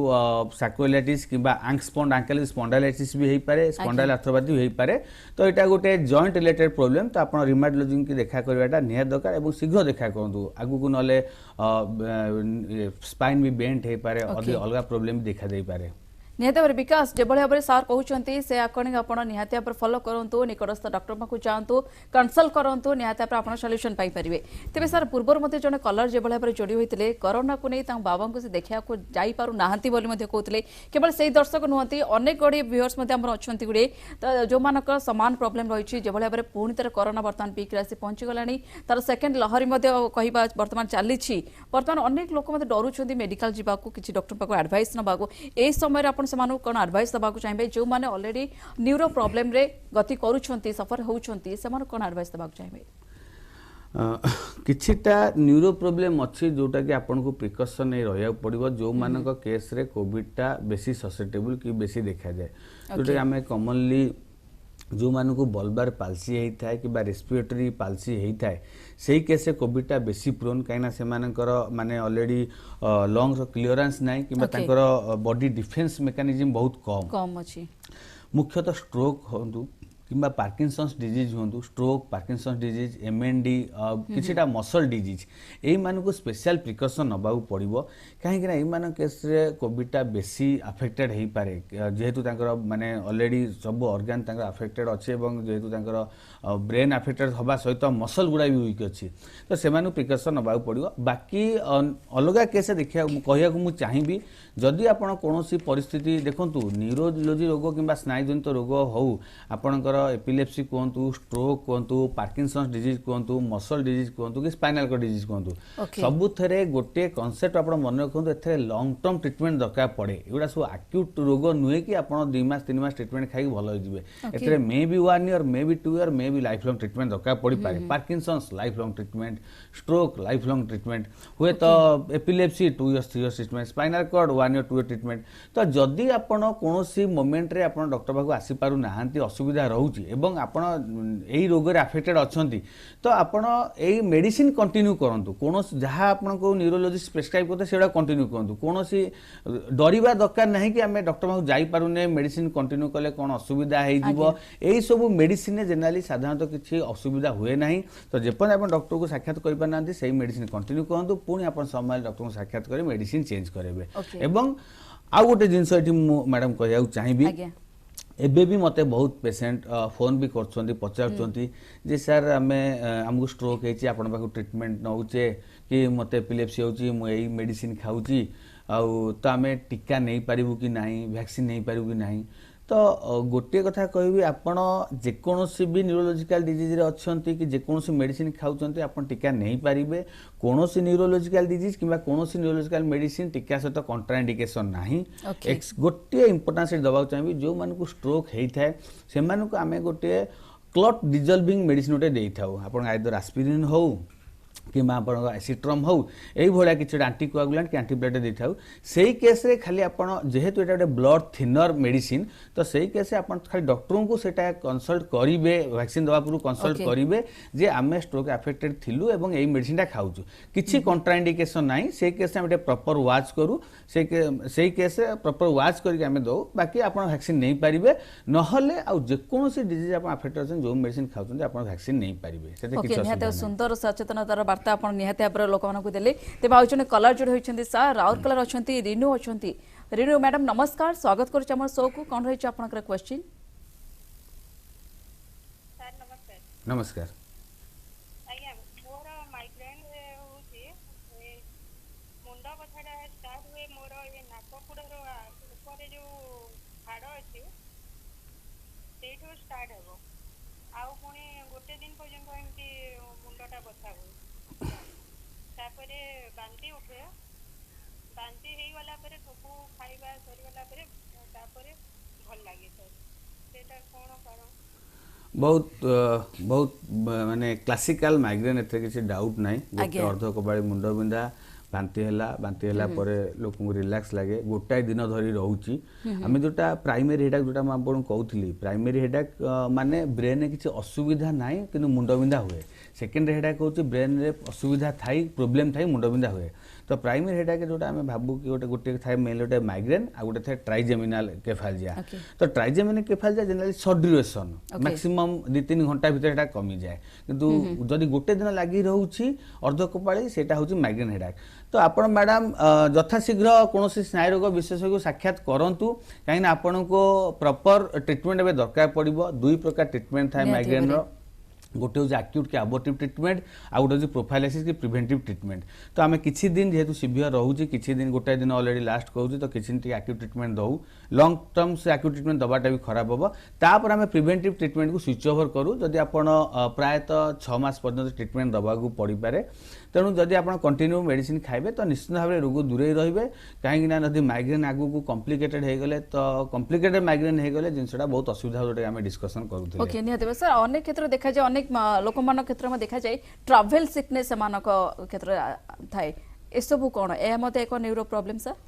सैक्रोइलाइटिस किबा एंकल स्पॉन्डाइलाइटिस भी हेइ पारे स्पॉन्डाइल आर्थ्रोपैथी हेइ पारे तो एटा गोटे जॉइंट रिलेटेड प्रॉब्लम तो आपण रिमाटोलॉजिस्ट की देखा करबाटा निहात दरकार एवं शीघ्र देखा करंतु आगु को नले स्पाइन भी बेंट हेइ पारे अलगा प्रॉब्लम देखा देइ पारे निहाती भाव विकास जो भाव में सार कहते से आकर्णिक आप निहाती भाव फॉलो करूँ निकटस्थ डॉक्टर पाखु जातु कनसल्ट करूँ निहाती भाव आप सल्यूशन पाइपर तेज सार पूर्व मत जड़े कलर जो भाव में जोड़ी होते कोरोना को नहीं बाबा को से देखा जापार ना कहते केवल से दर्शक नुहति अनेक गुड़े व्यूअर्स अच्छा गुड़े तो जो सामान प्रोब्लेम रही जो भाव में पुणी तर कोरोना बर्तमान पीक आसी पहुंचीगला तार सेकेंड लहरी कहवा बर्तमान चली बर्तमान अनेक लोक डरुंच मेडिकल जावाक किसी डॉक्टर पाख एडवाइस नवा यह समय सेमानु कोन एडवाइस दबाकू चाहिए जो माने ऑलरेडी न्यूरो प्रॉब्लम रे गति करूछंती सफर होउछंती सेमानु कोन एडवाइस दबाकू चाहिए किछिटा न्यूरो प्रॉब्लम अच्छी जोटा कि आपन को प्रिकॉशन नहीं रहिया पड़िबो जो मानक केस रे कोविड टा बेसी ससेप्टेबल कि बेसी देखा जाए जोटा हमें कॉमनली जो मानक बल्बार पाल्सी होता है कि रेस्पिरेटरी पाल्सी होता है से केस कोविड टा बेसी प्रोन कहीं से माने ऑलरेडी लंग्स क्लियरेंस ना कि बॉडी डिफेंस मेकानिज्म बहुत कम अच्छी मुख्यतः स्ट्रोक होंतु किंबा पार्किंसंस डिजीज होंतु स्ट्रोक पार्किंसंस डिजीज एमएनडी किछिटा मसल डिजीज एई मानकु स्पेशल प्रिकॉशन नबाउ पड़िबो काहे कि ना एई मान केस रे कोविड टा बेसी अफेक्टेड हेई पारे जेहेतु तांकर माने ऑलरेडी सब ऑर्गन तांकर अफेक्टेड अछि एवं जेहेतु तांकर ब्रेन अफेक्टेड होबा सहित मसल गुडा भी वीक अछि तो सेमानु प्रिकॉशन नबाउ पड़िबो बाकी अलगा केस देखिया कहिया को मु चाहिबी जदि आपण कोनोसी परिस्थिति देखंतु न्यूरोलॉजी रोग किंबा स्नायुजनित रोग हो आपणकर एपिलेप्सी कहतु स्ट्रोक कहतु पार्किंसंस डिजीज कहतु मसल डिजीज कहतु कि स्पाइनल कॉर्ड डिजीज कहतु सबु थरे गोटे कांसेप्ट आपण मन रखंतु एथे लॉन्ग टर्म ट्रीटमेंट दरकार पड़े एगुडा सब एक्यूट रोग नुहे कि आपण 2 मास 3 मास ट्रीटमेंट खाई भलो हो जिवे एथे maybe 1 year maybe 2 year maybe life long treatment दरकार पड़ी पारे Parkinson's life long treatment stroke life long treatment हुए तो epilepsy 2 years 3 years treatment spinal cord 1 year 2 year treatment तो जदि आपण कोनोसी मोमेंट रे आपण डॉक्टर बाबू आसी पारु नाहंती असुविधा रहउची एवं आपण एई रोग रे अफेक्टेड अछंती तो आपण एई मेडिसिन कंटिन्यू करंतु कोनोसी जहा आपण को न्यूरोलॉजिस्ट प्रेस्क्राइब करते सेडा कंटिन्यू करंतु कोनोसी डरिबा दरकार नाही कि हमें डॉक्टर बाबू जाई पारुने मेडिसिन कंटिन्यू कले कोन असुविधा हेइ दिबो एई सब मेडिसिन ने जनरली साधारणतः किछि असुविधा हुए नाही तो जेपन आपण डॉक्टर को साक्षात करि पानांती सेही मेडिसिन कंटिन्यू करंतु पुनी आपण समय डॉक्टर को साक्षात करि मेडिसिन चेंज करेबे एवं आ गोटे जिनस एठी मैडम कहिया चाहिबी एबे भी मते बहुत पेशेंट फोन भी करछंती पचारछंती जे सर हमको स्ट्रोक हेची आपण पाखु ट्रीटमेंट नउचे कि मते एपिलेप्सी होची मु एई मेडिसिन खाउची आउ तो आमे टीका नहीं पारिबु कि नाही वैक्सीन नहीं पारिबु कि नाही तो गोटे कथा कहबी आपण जेकोनोसी भी न्यूरोलॉजिकल डिजीज रे अछंती कि जेकोनोसी मेडिसिन खाउछंती आपण टीका नहीं पारिबे कोनोसी न्यूरोलॉजिकल डिजीज किबा कोनोसी न्यूरोलॉजिकल मेडिसिन टीका सहित कॉन्ट्राइंडिकेशन नाही गोटे इंपोर्टेंस दबा चाहिए जो मानकु स्ट्रोक हेई थाए से मानकु आमे गोटे क्लॉट डिजॉल्विंग मेडिसिन गोटे देई थाउ आपण आइदर एस्पिरिन हो कि एसिट्रम हो यही किसी आंटीकोआगुलेंट कि आंटीप्लेटेड दे था से केस रे खाली आपण जेहेतु एटा गोटे ब्लड थिनर मेडिसिन तो सही केस आपण खाली डॉक्टर को सेटा कंसल्ट करिवे वैक्सीन दवा पूर्व कंसल्ट करिवे जे आमे स्ट्रोक अफेक्टेड थिलु एवं एई मेडिसिन खाऊछु किछि कंट्राइंडिकेशन नाही से केस में प्रॉपर वाच करू से केस प्रॉपर वाच करके आमे दो बाकी आपण वैक्सीन नहीं पारिबे नहले आ जे कोनोसी डिजीज आपण अफेक्टेड अछन जो मेडिसिन खाउछन आपण वैक्सीन नहीं पारिबे सेते किछि निहाते सुंदर सचेतनतार वार्ता आपण निहाते आपरे लोक मानकु देले तेबा आउछन कलर जोड होइछन्ती सर राउर कलर अछन्ती रिनु अछन्ती रिनु मैडम नमस्कार स्वागत करू हमर शो को कोन रहै छ आपनकर क्वेश्चन सर नमस्कार नमस्कार आज्ञा मोर माइग्रेन होची मुंडा बथाडा स्टार्ट हुए मोर ये नाकपुडर ऊपर जो हाड़ अछि सेठो स्टार्ट हेबो आउ पुणी गोटे दिन पर्यंत एमती मुंडटा बथा हुए तापरे बांती उठे बांती हेई वाला परे सब खाइबा सरी वाला परे तापरे भल लागे सर सेटा कोन कारण बहुत बहुत माने क्लासिकल माइग्रेन एथे किसी डाउट नाही गोटे अर्ध कपाळी मुंड बिंधा बांती हैला परे लोक को रिलैक्स लागे गोटाय दिन धरी रहउची हमें जोटा प्राइमरी हेडाक जोटा हम आपन कहउथली प्राइमरी हेडाक माने ब्रेन रे किसी असुविधा नाही किनु मुंड बिंधा हुए सेकेंडरी हेडाक होची ब्रेन रे असुविधा थाई प्रॉब्लम थाई मुंड बिंधा हुए तो प्राइमरी हेडाक जोटा हमें भाबू कि गोटे थाई मेल गोटे माइग्रेन आ गोटे थाई ट्राइजेमिनल केफालजिया तो trigeminal cephalalgia generally short duration maximum 2-3 घंटा भीतर हेडा कमी जाए किंतु जदि गोटे दिन लागि रहउची अर्ध कपाळी सेटा होची माइग्रेन हेडाक तो आपण मैडम यथाशीघ्र कौन स्नायुरोग विशेषज्ञ को साक्षात करंतु कहीं आपण को प्रॉपर ट्रीटमेंट एबे दरकार पड़िबो दुई प्रकार ट्रीटमेंट थाए माइग्रेन रो गोटे हूँ एक्यूट कि अबोर्टिव ट्रीटमेंट आ गोटे हूँ प्रोफाइलाइसिस कि प्रिवेंटिव ट्रीटमेंट तो आम किसी दिन जेहेतु सीवियर रोचे किसी दिन गोटे दिन ऑलरेडी लास्ट कहूँ तो किसी दिन एक्यूट ट्रीटमेंट दऊ लॉन्ग टर्म से एक्यूट ट्रीटमेंट दबाटा भी खराब हम तापर आम प्रिवेंटिव ट्रीटमेंट को स्विच ओवर करूँ जदि आप प्रायतः 6 मास पर्यंत ट्रीटमेंट दबा को पड़ पारे तेणु जदि आप कंटिन्यू मेडिसिन खाइबे तो निश्चित भाव में रोग दूरे रहिबे कहीं जदि माइग्रेन आगु को कॉम्प्लिकेटेड हो गले तो कॉम्प्लिकेटेड माइग्रेन हो गले जिनसटा बहुत असुविधा जोटा आम डिस्कशन करूँ ओके निहाते सर अनेक क्षेत्र देखा जाए अनेक लोक मान क्षेत्र में देखा जाए ट्रैवल सिकनेस मान क्षेत्र थाए ए सब कौन ए मत एक न्यूरो प्रॉब्लम सर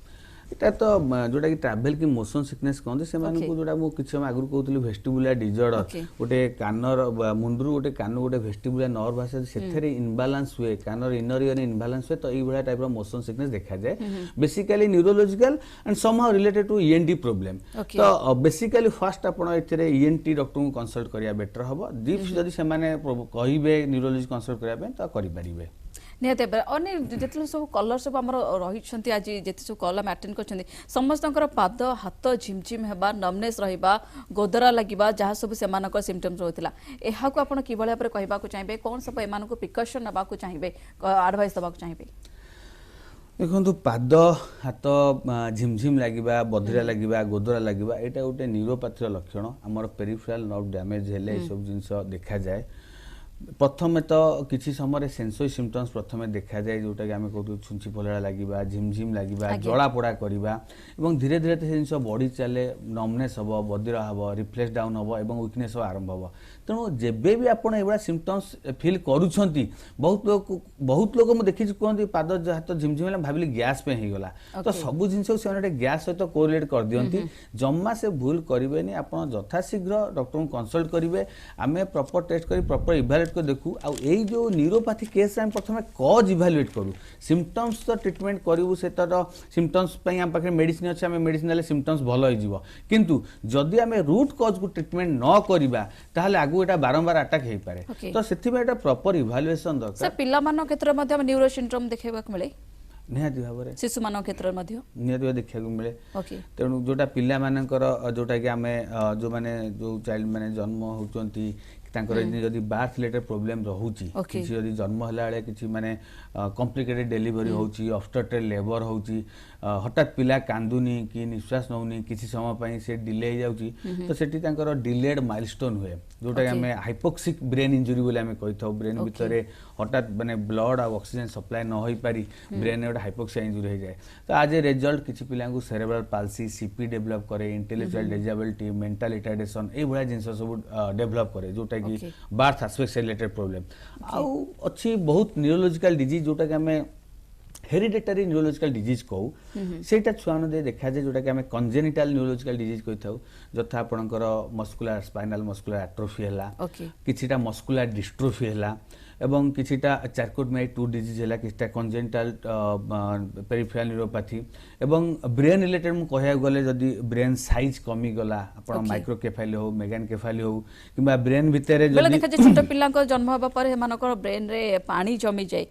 एटा तो जोटा कि ट्रैवल की मोशन सिकनेस कहते से जोटा मु किछ आगु कहतली वेस्टिबुलर डिजॉर्डर गोटे कानर मुंडरू गोटे कान गोटे वेस्टिबुलर नर्व आसे सेथरे इनबैलेंस हुए कानर इनर इयर इनबैलेंस हुए तो ई बडा टाइप रो मोशन सिकनेस देखा जाए basically neurological and somehow related to ENT problem तो बेसिकली फर्स्ट आपण एथरे ईएनटी डॉक्टर को कंसल्ट करिया बेटर हबो दिफ जदि से माने कहिबे न्यूरोलॉजी कंसल्ट करिया पे तो करि परिबे निहत जिते सब कलर सब आम रही आज जिते सब कल आम आटेड कर समस्त पाद हाथ झिमझिम होगा नमनेस रहा गोदरा लगे जहाँ सब से सिम्पटम्स रोला यह को आप कि भाव में कहवाक चाहिए कौन सब एम प्रिकसन नाक चाहिए आडभाइस देवा चाहिए देखो पाद हाथ झिमझिम लगे बधिरा लगे गोदरा लगे यहाँ गोटे न्यूरोपैथी लक्षण आमर पेरिफेराल नर्व डैमेज हेले सब जिनस देखा जाए प्रथम तो किसी समय सेंसरी सिम्पटम्स प्रथम देखा जाए जोटा कि आम कहते छुंची फलड़ा लगे झिमझिम लगे जला पोड़ा करवा धीरे धीरे से जिन बढ़ी चले नमनेस हम बदिरा हम रिफ्लेक्स डाउन हम और वीकनेस आरंभ हम तेणु जेबे भी आप सिम्पटम्स फिल करुँच बहुत लोग मुझे देखी कहते पाद हाथ झिमझिम है भाविली गैस पे हो गला तो सब जिन से गैस सहित कोरिलेट कर दिखती जमा से भूल करेंगे आप यथाशीघ्र डॉक्टर को कंसल्ट करेंगे आम प्रॉपर टेस्ट कर प्रॉपर इभालुएट को देखू आ यही जो न्यूरोपैथी केस हम प्रथम कज इभालुएट करूँ सिम्पटम्स तो ट्रीटमेंट करूँ से तो सिम्पटम्स आम पाखे मेडिसिन अच्छे आम मेडिसिन ले सिम्पटम्स भल हो किंतु जदि आम रूट कज को ट्रीटमेंट न करवा ताहले आगु एटा बारंबार अटैक हो पारे तो सेथि में एटा प्रॉपर इभालुएशन दरकार सर पिला मान क्षेत्र में हम न्यूरो सिंड्रोम देखैबा मिले निहाती भाव में शिशु मान क्षेत्र में निहाती देखा मिले तेणु जोटा पिला मानकर जोटा कि आम जो माने जो चाइल्ड माने जन्म होचंती जदि बार्थ रिलेटेड प्रोब्लेम रोची किसी जन्म है किसी माने कॉम्प्लिकेटेड डेलीवरी होची ऑब्स्ट्रक्टेड लेबर होची हठात पिला कांदुनी कि निश्वास नौनी किसी समय से डिले हो जाउची तो सेठी तांकर डिलेड माइलस्टोन हुए जोटा कि आम हाइपोक्सिक ब्रेन इंजुरी बोले आम कही था ब्रेन भितर हठात माने ब्लड और ऑक्सीजन सप्लाई न होई पारी ब्रेन में हाइपोक्सिया इंजुरी हो जाए तो आज ए रिजल्ट किसी पिला सेरेब्रल पाल्सी सीपी डेभलप करे इंटेलेक्चुअल डिसेबिलिटी मेंटल रिटार्डेशन ए भलिया जिंस सब डेभलप करे जोटा कि बार्थ एस्पेक्ट रिलेटेड प्रॉब्लम आउ अच्छी बहुत न्यूरोलॉजिकल डिजीज जोटा कि हमें हेरिडेटरी न्यूरोलॉजिकल डिजीज कहू सेटा छुआ दे देखा जाए जोटा कि आम कंजेनिटाल न्यूरोलॉजिकल डिजीज कही था जथा आपणकर मस्कुलार स्पाइनल मस्कुलार एट्रोफी है किछिटा मस्कुलार डिस्ट्रोफी है एवं किछिटा चार्कोटमाई 2 डिजीज है किछिटा कंजेनिटाल पेरिफेरल न्यूरोपैथी एवं ब्रेन रिलेटेड मु कहया गले जदी ब्रेन साइज कमी गला आपण माइक्रोकेफाली हो मेगानकेफाली हो किबा ब्रेन भितरे जदी देखा जे छोट पिल्ला को जन्म होबा पर हेमानकर ब्रेन रे पानी जमी जाय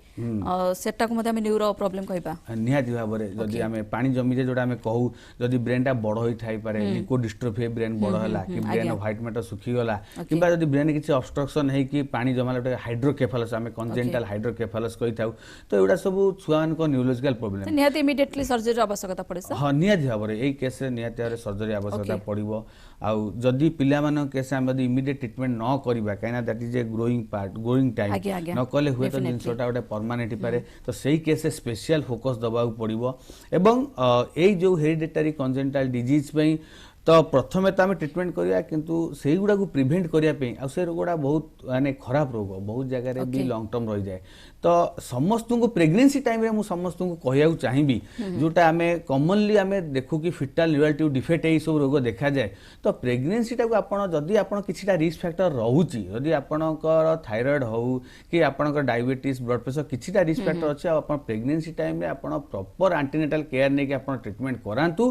सेटा को मध्ये हम न्यूरो प्रॉब्लम कहबा निहाती भाबरे जदी हमें पानी जमी जाय जोडा हमें कहू जदी ब्रेन टा बड़ होई थाई पारे लिको डिस्ट्रोफी ब्रेन बड़ होला कि ब्रेन व्हाइट मैटर सुखी गला किबा जदी ब्रेन किछि ऑब्स्ट्रक्शन है कि पानी जमाला हाइड्रोकेफालस आम कंजेनिटाल हाइड्रोकेफालस कही था तो एटा सब छुआ मान न्यूरोलॉजिकल प्रॉब्लम निहाती इमीडिएटली सर्जरी आवश्यकता पड़े हाँ निहाती भाव में यही केस निहाती भाव सर्जरी आवश्यकता पड़ो आउ जदि पिला मान केस आम इमीडिएट ट्रीटमेंट न करबा कहीं that is a growing part growing time न कले हुए तो जिनसटा गोटे परमानेंट पारे तो सही केस स्पेशल फोकस दबा पड़ो एवं यही जो हेरिडेटरी कंजेनिटाल डिजीज पे तो प्रथमे तो आम ट्रीटमेंट करिया किंतु सेही गुडा को प्रिवेंट करिया पे आ से रोगडा बहुत माने खराब रोग बहुत जगह रे भी लॉन्ग टर्म रह जाए तो समस्त को प्रेगनेंसी टाइम रे मु समस्त को कहया चाहिबी जोटा आमे कॉमनली आमे देखु कि फिटल न्यूरल डिफेक्ट ए सब रोग देखा जाए तो प्रेगनेंसी टा को आपण जदी आपण किछिटा रिस्क फैक्टर रहउची जदी आपणकर थायराइड हो कि आपणकर डायबिटीज ब्लड प्रेशर किछिटा रिस्क फैक्टर अछि आपण प्रेगनेंसी टाइम रे आपण प्रॉपर एंटीनेटल केयर ने कि आपण ट्रीटमेंट करांतु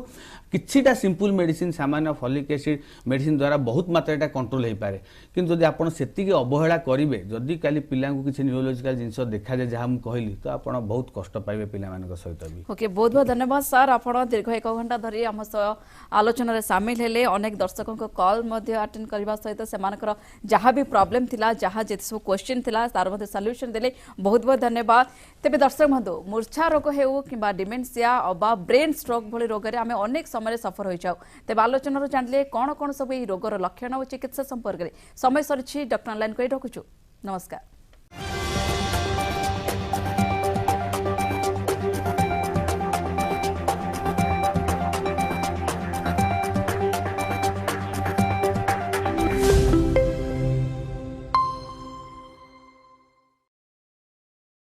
किछिटा सिंपल मेडिसिन सामान्य फॉलिक एसिड मेडिसिन द्वारा बहुत मात्रा कंट्रोल हो पारे किंतु जदि आपण सेतिके अवहेला करिवे जदि काली पिला को किछि न्यूरोलॉजिकल जिंस देखा जाए जहाँ कहली तो आपण बहुत कष्ट पाइबे पिला मानक सहित भी ओके बहुत बहुत धन्यवाद सर आपण दीर्घ 1 घंटा धरी हम आलोचना रे शामिल हेले अनेक दर्शकों को कॉल मध्ये अटेंड करबा सहित सेमानकर जहाँ भी प्रॉब्लम थिला जहाँ जे सब क्वेश्चन थिला तार मध्ये सॉल्यूशन देले बहुत बहुत धन्यवाद तेबे दर्शक बंधु मूर्छा रोग हेउ किबा डिमेंशिया अबा ब्रेन स्ट्रोक भली रोग रे हमें अनेक समय सफर होई जाऊ तेबे आलोचना जानले कौन कौन सब ये रोगर लक्षण और चिकित्सा संपर्क में समय सरी डॉक्टर ऑनलाइन कही रखुछु नमस्कार।